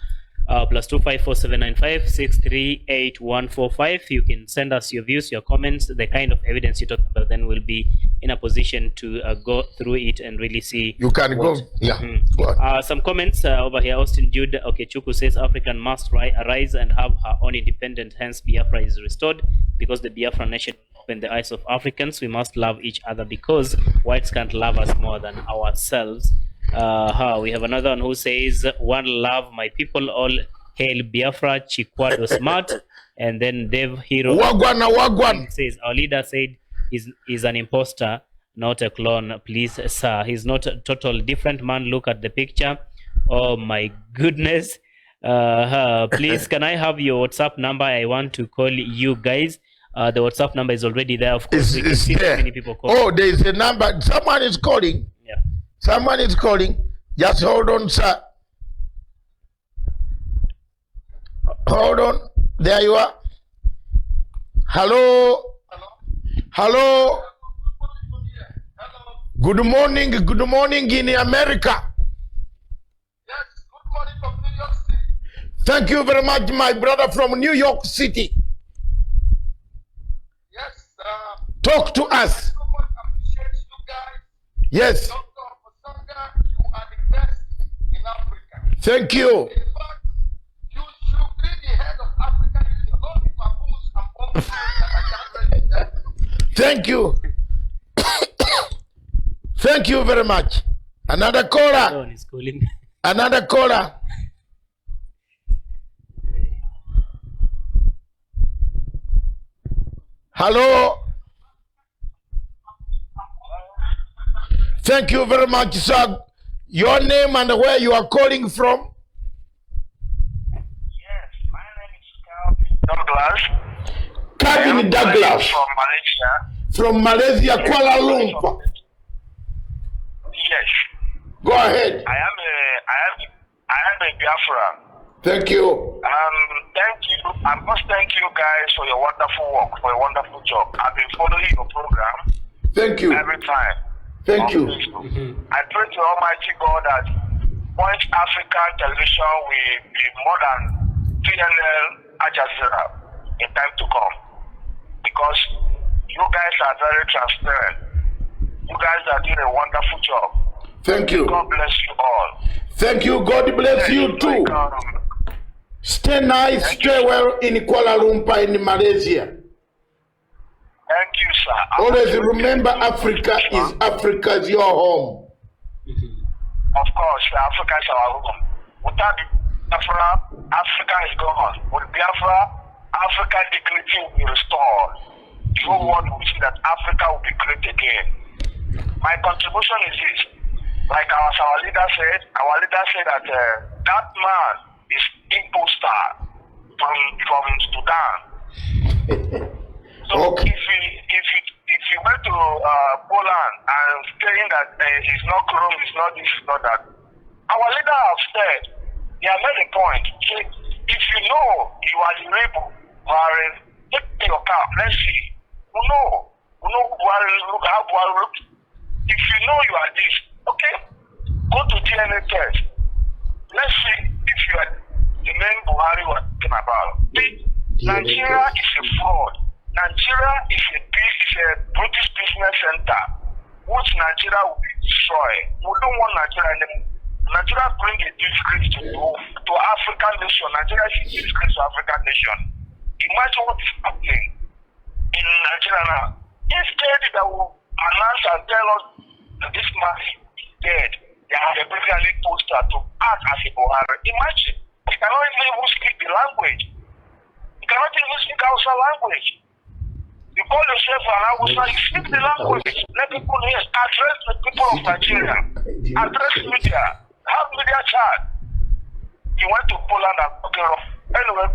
+254 795 638 145. You can send us your views, your comments, the kind of evidence you talk about. Then we'll be in a position to go through it and really see. You can go. Yeah. Go some comments over here. Austin Jude Chuku says African must arise and have her own independence. Hence, Biafra is restored because the Biafra nation opened the eyes of Africans. We must love each other because whites can't love us more than ourselves. We have another one who says, one love, my people, all hail Biafra, Chikwado smart. And then Dev Hero Wagwan says, our leader said he's an imposter, not a clone. Please, sir, he's not a total different man. Look at the picture. Oh my goodness. Please, can I have your WhatsApp number? I want to call you guys. The WhatsApp number is already there. Of course, we can see there. Many people call. Oh, there is a number. Someone is calling. Yeah. Someone is calling. Just hold on, sir. Hold on. There you are. Hello. Hello. Good morning. Good morning in America. Yes, good morning from New York City. Thank you very much, my brother from New York City. Yes, talk to us. so much appreciate you guys. Yes. Dr. Posanga, you are the best in Africa. Thank you. In fact, you should be the head of African Union, not the baboons and bombs that are gathering. Thank you. Thank you very much. Another caller. One is calling. Another caller. Hello. Thank you very much, sir. Your name and where you are calling from? Yes, my name is Calvin Douglas. Calvin Douglas. From Malaysia. From Malaysia, Kuala Lumpur. Yes. Go ahead. I am a Biafra. Thank you. Thank you. I must thank you guys for your wonderful work, for your wonderful job. I've been following your program Thank you. every time. Thank you. I pray to Almighty God that Point African Television will be more than TNL Al Jazeera in time to come. Because you guys are very transparent. You guys are doing a wonderful job. Thank you. God bless you all. Thank you. God bless you too. Stay nice, stay well in Kuala Lumpur in Malaysia. Thank you, sir. Always remember Africa is Africa's your home. Of course, Africa is our home. Without Biafra, Africa is gone. With Biafra, African dignity will be restored. The whole world will see that Africa will be great again. My contribution is this. Like our leader said that that man is imposter from Sudan. So Okay. if you went to Poland and saying that it's not Chrome, it's not this, it's not that, our leader have said, he has made a point. If you know you are the rebel, Buhari, take your cap, let's see. Who know Buhari look, how Buhari looks. If you know you are this, okay, go to DNA test. Let's see if you are the main Buhari we're talking about. Nigeria is a fraud. Nigeria is a British business center, which Nigeria will be destroyed. We don't want Nigeria anymore. Nigeria bring a disgrace to African nation. Nigeria is a disgrace to African nation. Imagine what is happening in Nigeria now. Instead, they will announce and tell us that this man is dead. They have a brilliant poster to act as a Buhari. Imagine, you cannot even speak the language. You cannot even speak Hausa language. You call yourself an Hausa, you speak the language. Let people hear. Address the people of Nigeria. Address media. Have media chat. You went to Poland and okay. Anyway,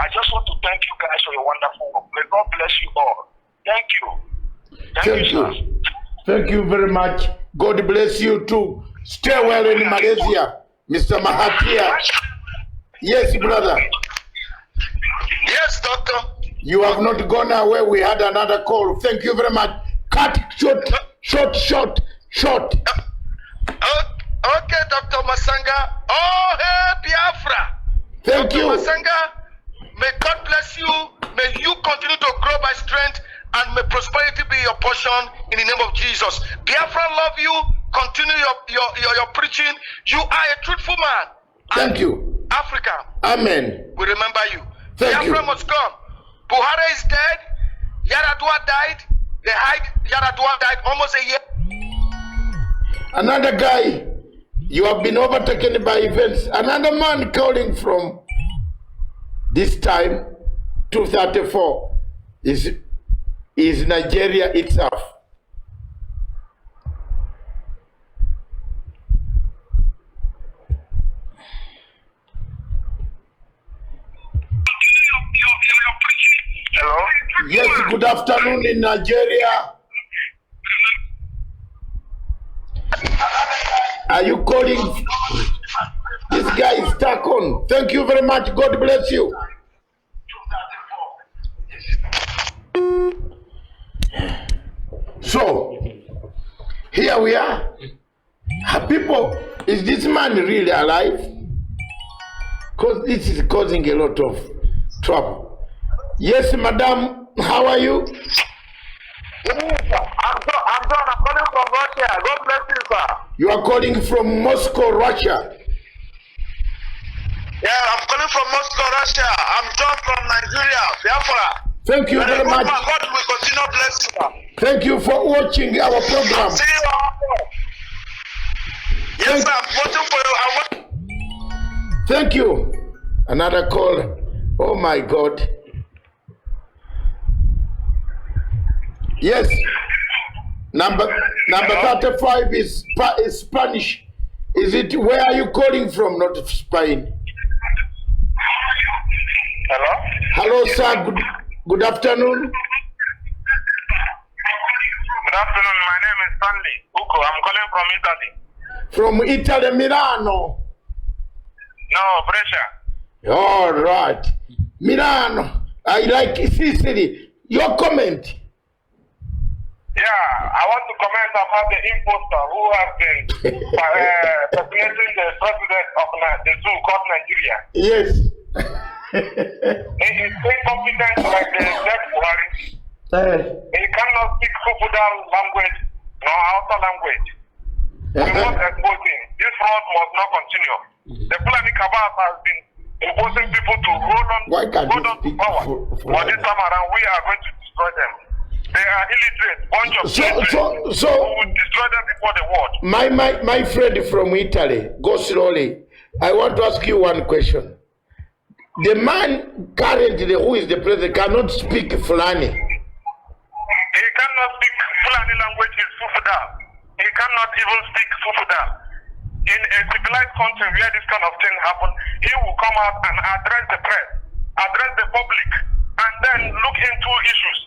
I just want to thank you guys for your wonderful work. May God bless you all. Thank you. Thank you, sir. Thank you very much. God bless you too. Stay well in Malaysia, Mr. Mahathir. Yes, brother. Yes, doctor. You have not gone away. We had another call. Thank you very much. Cut short. Okay, Dr. Masanga. Oh, hey, Biafra. Thank Dr. you. Masanga, may God bless you. May you continue to grow by strength and may prosperity be your portion in the name of Jesus. Biafra love you. Continue your preaching. You are a truthful man. Thank you. Africa. Amen. We remember you. Thank Biafra you. must come. Buhari is dead. Yaradua died. They hide. Yaradua died almost a year. Another guy, you have been overtaken by events. Another man calling from this time, 234, is Nigeria itself. Hello? Yes, good afternoon in Nigeria. Are you calling? This guy is stuck on. Thank you very much. God bless you. So, here we are. People, is this man really alive? Because this is causing a lot of trouble. Yes, madam, how are you? I'm John. I'm calling from Russia. God bless you, sir. You are calling from Moscow, Russia. Yeah, I'm calling from Moscow, Russia. I'm John from Nigeria, Biafra. Thank you very much. God will continue to bless you, sir. Thank you for watching our program. See you around. Yes, sir. I'm waiting for you. Thank you. Another call. Oh my God. Yes. Number 35 is Spanish. Is it, where are you calling from? Not Spain. Hello? Hello, sir. Good afternoon. Good afternoon. My name is Stanley Uko. I'm calling from Italy. From Italy, Milano. No, Brescia. All right. Milano. I like Sicily. Your comment. Yeah, I want to comment about the imposter who has been personating the president of the zoo called Nigeria. Yes. He is incompetent like the dead Buhari. He cannot speak Fufuda language nor Hausa language. We must expose him. This fraud must not continue. The Fulani Cabal has been imposing people to hold on to power. But this time around, we are going to destroy them. They are illiterate, bunch of so who will destroy them before the world. My friend from Italy, go slowly. I want to ask you one question. The man currently who is the president cannot speak Fulani. He cannot speak Fulani language in Fufuda. He cannot even speak Fufuda. In a civilized country where this kind of thing happen, he will come out and address the press, address the public, and then look into issues,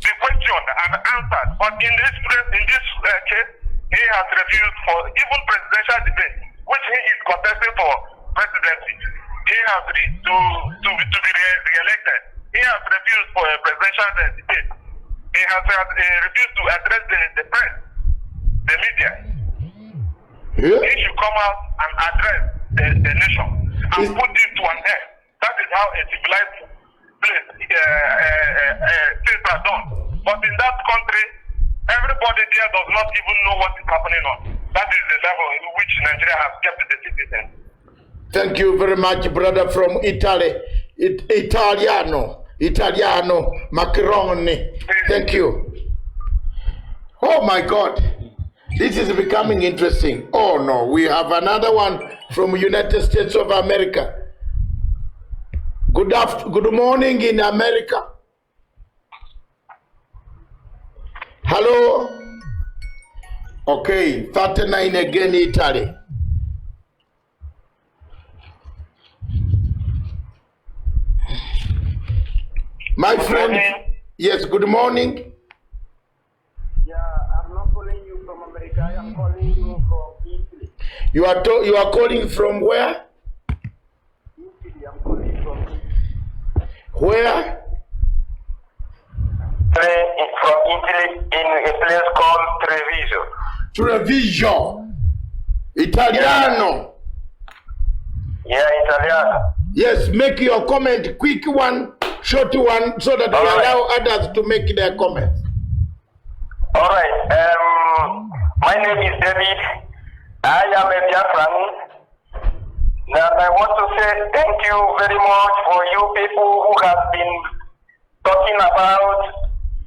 be questioned and answered. But in this case, he has refused for even presidential debate, which he is contesting for presidency. He has to be re-elected. He has refused for a presidential debate. He has refused to address the press, the media. Yeah. He should come out and address the nation and put this to an end. That is how a civilized place things are done. But in that country, everybody there does not even know what is happening on. That is the level in which Nigeria has kept the citizens. Thank you very much, brother from Italy. Italiano, Macaroni. Thank you. Oh my God. This is becoming interesting. Oh no, we have another one from United States of America. Good morning in America. Hello. Okay, 39 again, Italy. My friend, yes, good morning. Yeah, I'm not calling you from America. I am calling you from Italy. You are calling from where? Italy. I'm calling from Italy. Where? From Italy in a place called Treviso. Treviso. Italiano. Yeah, Italiano. Yes, make your comment, quick one, short one, so that we allow others to make their comments. All right. My name is David. I am a Biafran. Now I want to say thank you very much for you people who have been talking about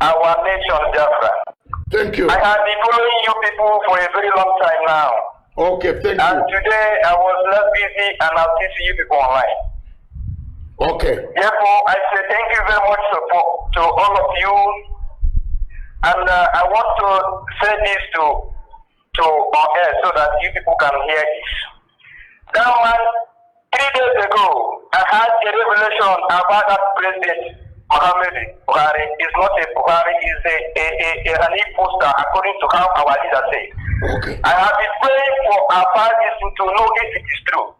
our nation, Biafra. Thank you. I have been following you people for a very long time now. Okay, thank And you. today I was less busy and I'll still see you people online. Okay. Therefore, I say thank you very much to all of you. And I want to say this to on air so that you people can hear this. Now, 3 days ago, I had a revelation about that president, Nnamdi Buhari. Is not a Buhari, is an imposter, according to how our leader said. Okay. I have been praying for our parties to know if it is true.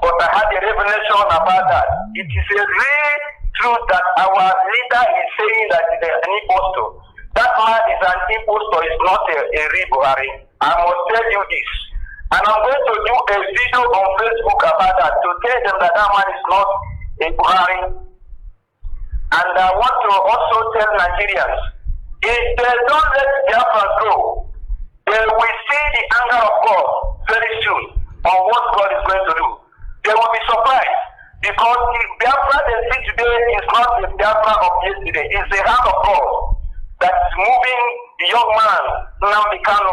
But I had a revelation about that. It is a real truth that our leader is saying that he is an impostor. That man is an impostor, is not a real Buhari. I must tell you this. And I'm going to do a video on Facebook about that to tell them that that man is not a Buhari. And I want to also tell Nigerians, if they don't let Biafra go, they will see the anger of God very soon on what God is going to do. They will be surprised because the Biafra they see today is not the Biafra of yesterday. It's the hand of God that is moving the young man, Nnamdi Kanu.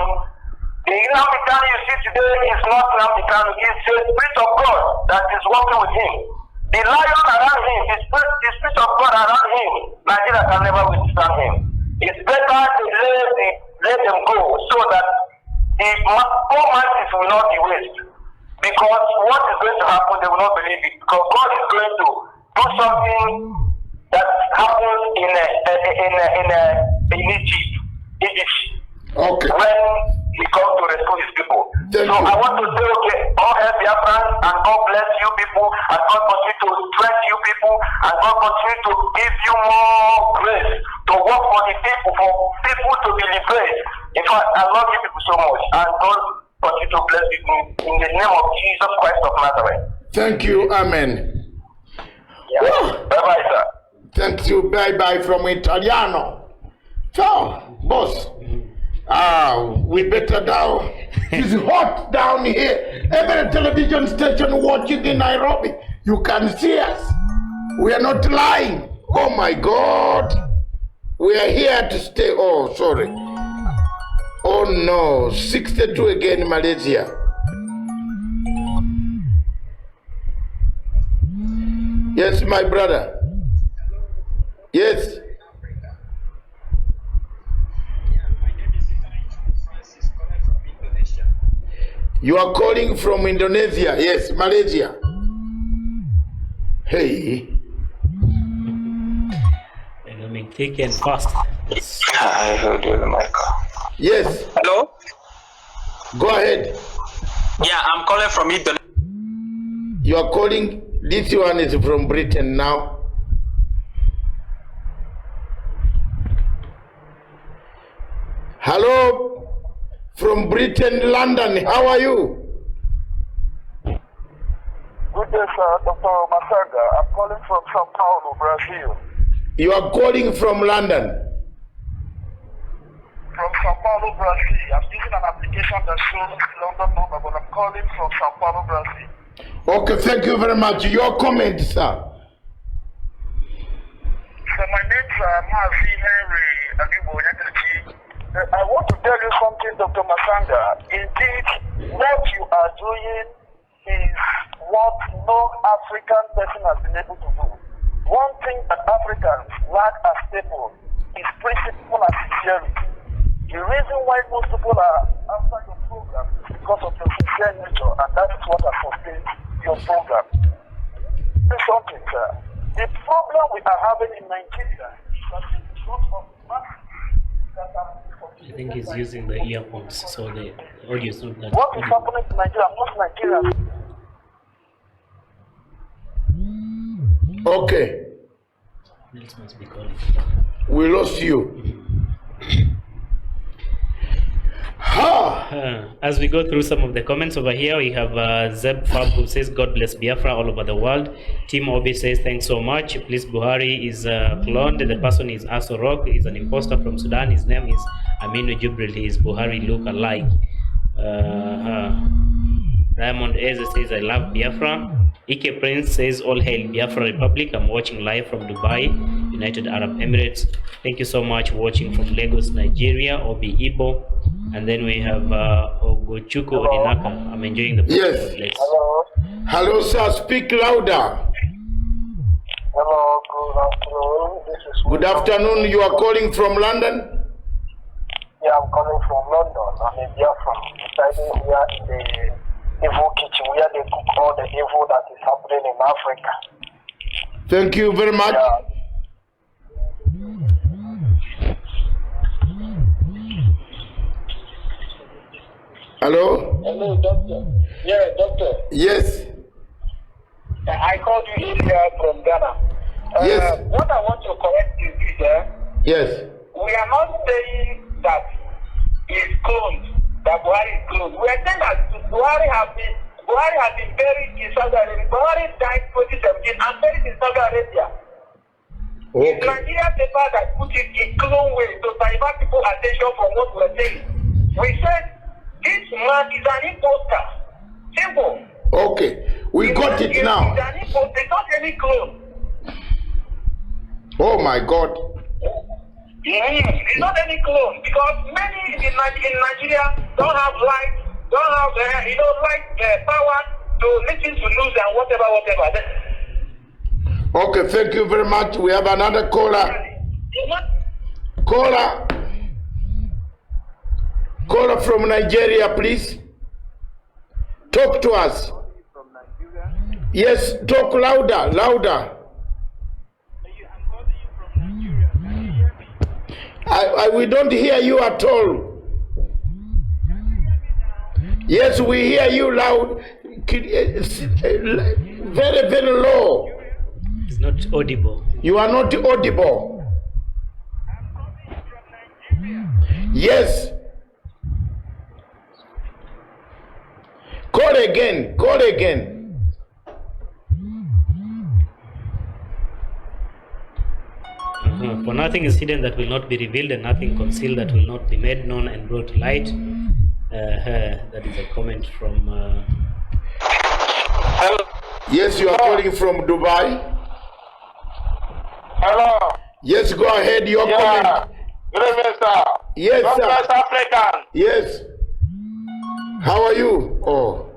The Nnamdi Kanu you see today is not Nnamdi Kanu. It's the Spirit of God that is working with him. The lion around him, the Spirit of God around him, Nigeria can never withstand him. It's better to let them go so that the poor masses will not be wasted. Because what is going to happen, they will not believe it. Because God is going to do something that happens in Egypt. Okay. When he comes to rescue his people. Thank so you. I want to say, okay, all help Biafran, and God bless you people, and God continue to strengthen you people, and God continue to give you more grace to work for the people, for people to be liberated. In fact, I love you people so much, and God continue to bless you in the name of Jesus Christ of Nazareth. Thank you. Amen. Yeah. Bye-bye, sir. Thank you. Bye-bye from Italiano. So, boss, we better now. It's hot down here. Every television station watching in Nairobi, you can see us. We are not lying. Oh my God. We are here to stay. Oh, sorry. Oh no, 62 again, Malaysia. Yes, my brother. Yes. You are calling from Indonesia. Yes, Malaysia. Hey. Becoming thick and fast. I heard you, Michael. Yes. Hello? Go ahead. Yeah, I'm calling from Indonesia. You are calling, this one is from Britain now. Hello, from Britain, London, how are you? Good day, sir. Dr. Masaga. I'm calling from Sao Paulo, Brazil. You are calling from London? From Sao Paulo, Brazil. I'm using an application that shows London number, but I'm calling from Sao Paulo, Brazil. Okay, thank you very much. Your comment, sir. So my name's Mazi Henry Agibo Nyakachi. I want to tell you something, Dr. Masanga. Indeed, what you are doing is what no African person has been able to do. One thing that Africans lack as people is principle and sincerity. The reason why most people are after your program is because of your sincere nature, and that is what has sustained your program. Say something, sir. The problem we are having in Nigeria is that the result of masses that are. I think he's using the earphones, so the audio is not that. What is happening to Nigeria? Most Nigerians. Okay, Nels must be calling. we lost you. Ha! As we go through some of the comments over here, we have Zeb Fab who says, God bless Biafra all over the world. Tim Obi says, thanks so much. Please, Buhari is cloned. The person is Aso Rock, is an imposter from Sudan. His name is Aminu Jubril. He is Buhari look alike. Diamond Eze says, I love Biafra. Ike Prince says, all hail Biafra Republic. I'm watching live from Dubai, United Arab Emirates. Thank you so much for watching from Lagos, Nigeria, Obi Ibo. And then we have Ogochuku Odinaka. I'm enjoying the Yes. Hello. Hello, sir. Speak louder. Hello, good afternoon. This is Good afternoon. You are calling from London? Yeah, I'm calling from London. I'm in Biafra. Residing here in the evil kitchen where they cook all the evil that is happening in Africa. Thank you very much. Yeah. Hello? Hello, doctor. Yeah, doctor. Yes. I called you here from Ghana. Yes. What I want to correct you is Yes. we are not saying that he's cloned, that Buhari is cloned. We are saying that Buhari has been buried in Saudi Arabia. Buhari died 2017 and buried in Saudi Arabia. It's Okay. Nigerian paper that put it in clone way to divert people's attention from what we're saying. We said this man is an imposter. Simple. Okay. We got it now. He's an imposter. It's not any clone. Oh my God. It's not any clone because many in Nigeria don't have light, don't have power to listen to news and whatever. Okay, thank you very much. We have another caller. Caller from Nigeria, please. Talk to us. From Nigeria? Yes, talk louder, louder. I'm calling you from Nigeria. Can you hear me? We don't hear you at all. Yes, we hear you loud. Very, very low. It's not audible. You are not audible. I'm calling from Nigeria. Yes. Call again. Call again. For nothing is hidden that will not be revealed, and nothing concealed that will not be made known and brought to light. That is a comment from. Hello. Yes, you are calling from Dubai. Hello. Yes, go ahead. Your comment. Good evening, sir. Yes, God sir. bless African. Yes. How are you? Oh.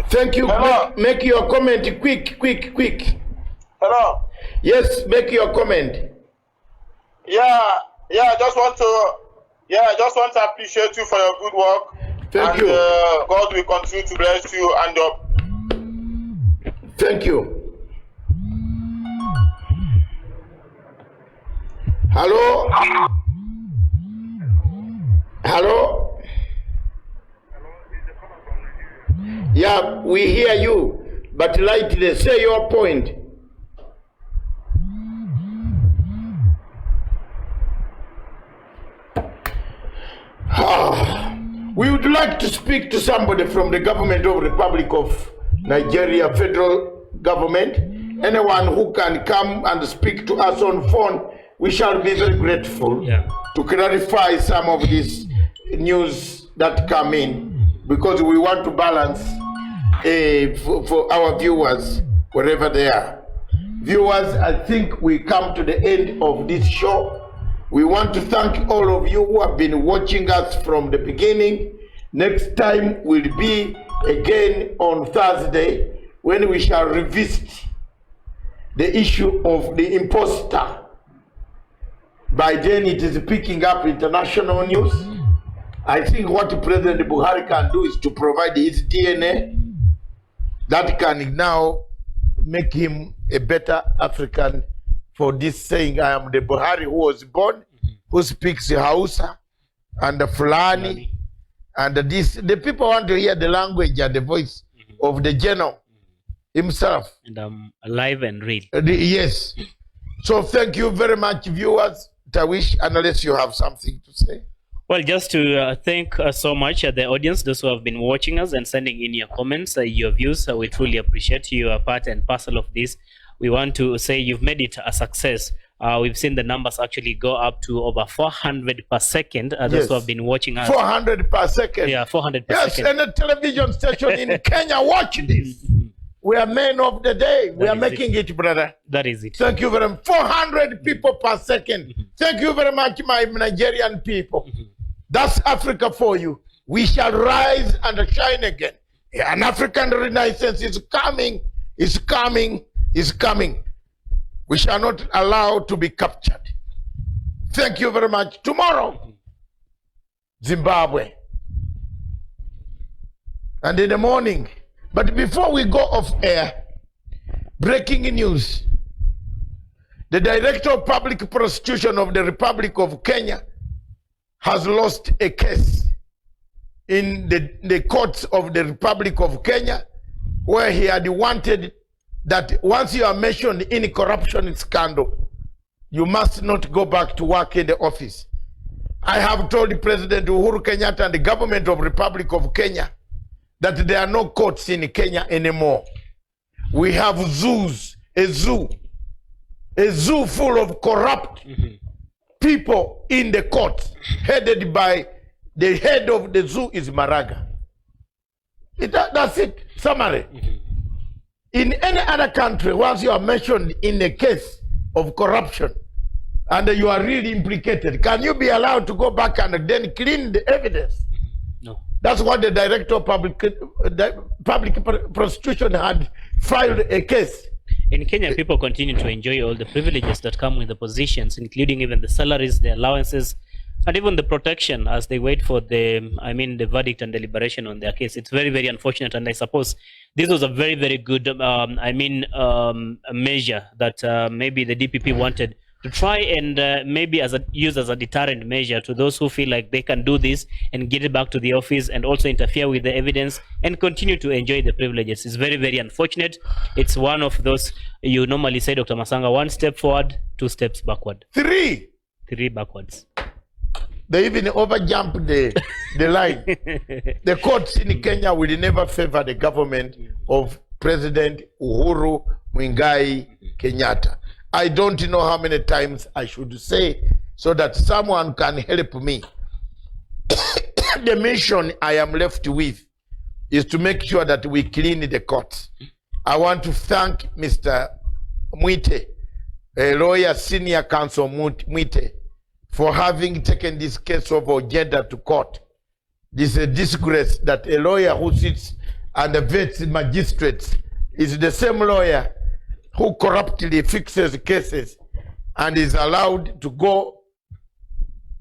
Thank you. Hello. Make your comment quick. Hello. Yes, make your comment. I just want to appreciate you for your good work. Thank you. God will continue to bless you and your. Thank you. Hello? Hello? Yeah, we hear you, but lightly say your point. We would like to speak to somebody from the government of Republic of Nigeria, federal government. Anyone who can come and speak to us on phone, we shall be very grateful to clarify some of this news that come in, because we want to balance for our viewers wherever they are. Viewers, I think we come to the end of this show. We want to thank all of you who have been watching us from the beginning. Next time will be again on Thursday, when we shall revisit the issue of the imposter. By then it is picking up international news. I think what President Buhari can do is to provide his DNA that can now make him a better African for this saying, I am the Buhari who was born, who speaks Hausa and the Fulani. And the people want to hear the language and the voice of the general himself. And I'm alive and real. Yes. So thank you very much, viewers. Tawish, unless you have something to say. Well, just to thank so much the audience, those who have been watching us and sending in your comments, your views. We truly appreciate you are part and parcel of this. We want to say you've made it a success. We've seen the numbers actually go up to over 400 per second. Those who have been watching us. 400 per second. Yeah, 400 per second. Yes, and a television station in Kenya, watch this. We are men of the day. We are making it, brother. That is it. Thank you very much. 400 people per second. Thank you very much, my Nigerian people. That's Africa for you. We shall rise and shine again. An African renaissance is coming, is coming, is coming. We shall not allow to be captured. Thank you very much. Tomorrow, Zimbabwe. And in the morning. But before we go off air, breaking news. The Director of Public Prosecution of the Republic of Kenya has lost a case in the courts of the Republic of Kenya, where he had wanted that once you are mentioned in a corruption scandal, you must not go back to work in the office. I have told President Uhuru Kenyatta and the government of Republic of Kenya that there are no courts in Kenya anymore. We have zoos, a zoo full of corrupt people in the court, headed by the head of the zoo is Maraga. That's it, summary. In any other country, once you are mentioned in a case of corruption and you are really implicated, can you be allowed to go back and then clean the evidence? No. That's what the Director of Public Prosecution had filed a case. In Kenya, people continue to enjoy all the privileges that come with the positions, including even the salaries, the allowances, and even the protection as they wait for the verdict and deliberation on their case. It's very, very unfortunate, and I suppose this was a very, very good measure that maybe the DPP wanted to try and maybe use as a deterrent measure to those who feel like they can do this and get it back to the office and also interfere with the evidence and continue to enjoy the privileges. It's very, very unfortunate. It's one of those, you normally say, Dr. Masanga, 1 step forward, 2 steps backward. 3 backwards. They even overjumped the line. The courts in Kenya will never favor the government of President Uhuru Muigai Kenyatta. I don't know how many times I should say so that someone can help me. The mission I am left with is to make sure that we clean the courts. I want to thank Mr. Mwite, a lawyer, senior counsel Mwite, for having taken this case of agenda to court. This is a disgrace that a lawyer who sits and vets magistrates is the same lawyer who corruptly fixes cases and is allowed to go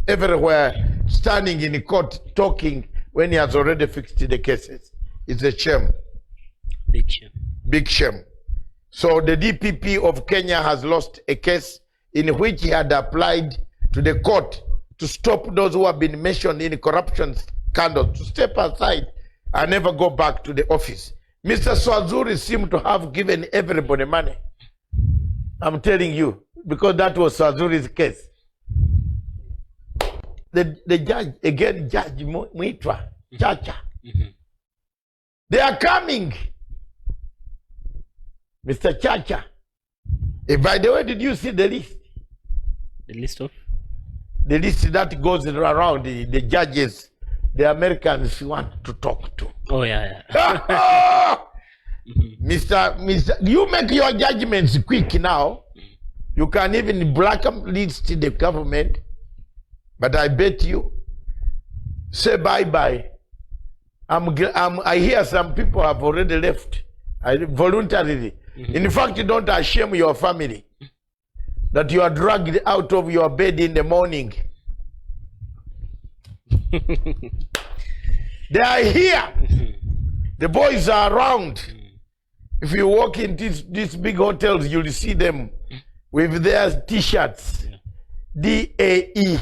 everywhere, standing in court, talking when he has already fixed the cases. It's a shame. Big shame. Big shame. So the DPP of Kenya has lost a case in which he had applied to the court to stop those who have been mentioned in corruption scandals to step aside and never go back to the office. Mr. Swazuri seemed to have given everybody money. I'm telling you, because that was Swazuri's case. The judge, again, Judge Mwitwa, Chacha. They are coming. Mr. Chacha. By the way, did you see the list? The list of? The list that goes around the judges the Americans want to talk to. Oh, yeah. Mr. You make your judgments quick now. You can even blacklist the government. But I bet you, say bye-bye. I hear some people have already left voluntarily. In fact, you don't shame your family that you are dragged out of your bed in the morning. They are here. The boys are around. If you walk in these big hotels, you'll see them with their t-shirts. DAE.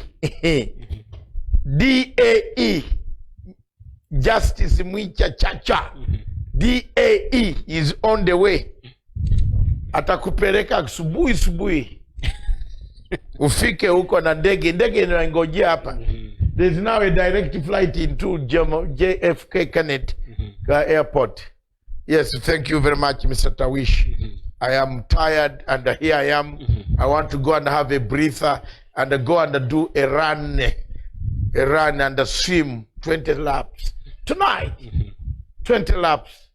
DAE. Justice Mwicha Chacha. DAE is on the way. Atakupeleka subuhi. Ufike huko na ndege. Ndege inangojea hapa. There's now a direct flight into JFK Kennedy Airport. Yes, thank you very much, Mr. Tawish. I am tired, and here I am. I want to go and have a breather and go and do a run and a swim 20 laps tonight. 20 laps.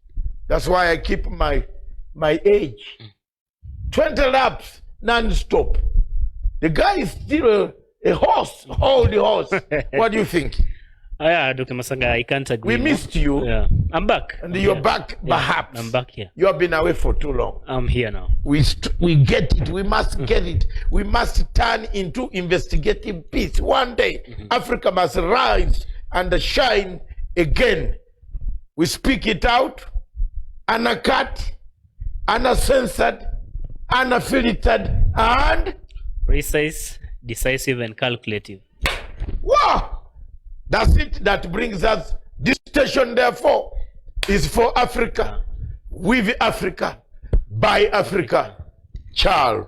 That's why I keep my age. 20 laps non-stop. The guy is still a horse, hold the horse. What do you think? Oh, yeah, Dr. Masanga, I can't agree. We missed you. Yeah. I'm back. And you're back, perhaps. Yeah, I'm back here. You have been away for too long. I'm here now. We get it. We must get it. We must turn into investigative peace. One day, Africa must rise and shine again. We speak it out, uncut, uncensored, unfiltered, and precise, decisive, and calculative. Wow! That's it that brings us. This station, therefore, is for Africa, with Africa, by Africa. Charles.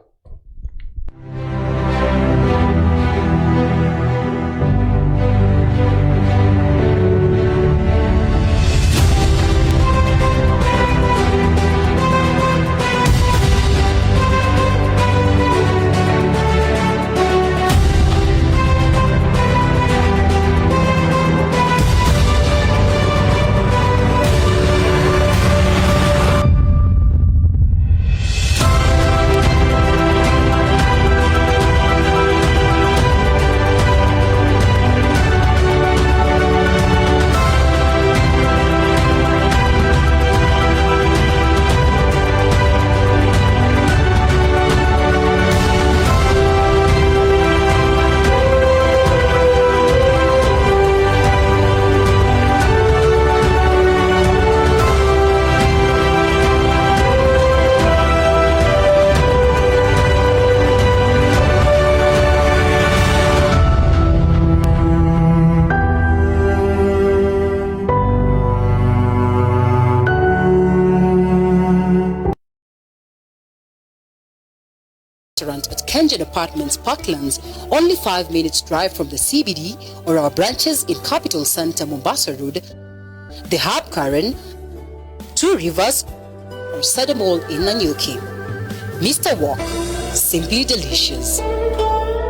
Restaurant at Kenjan Apartments, Parklands, only 5 minutes drive from the CBD, or our branches in Capital Center, Mombasa Road, the Hub Karen, Two Rivers, or Sada Mall in Nanyuki. Mr. Walk, simply delicious.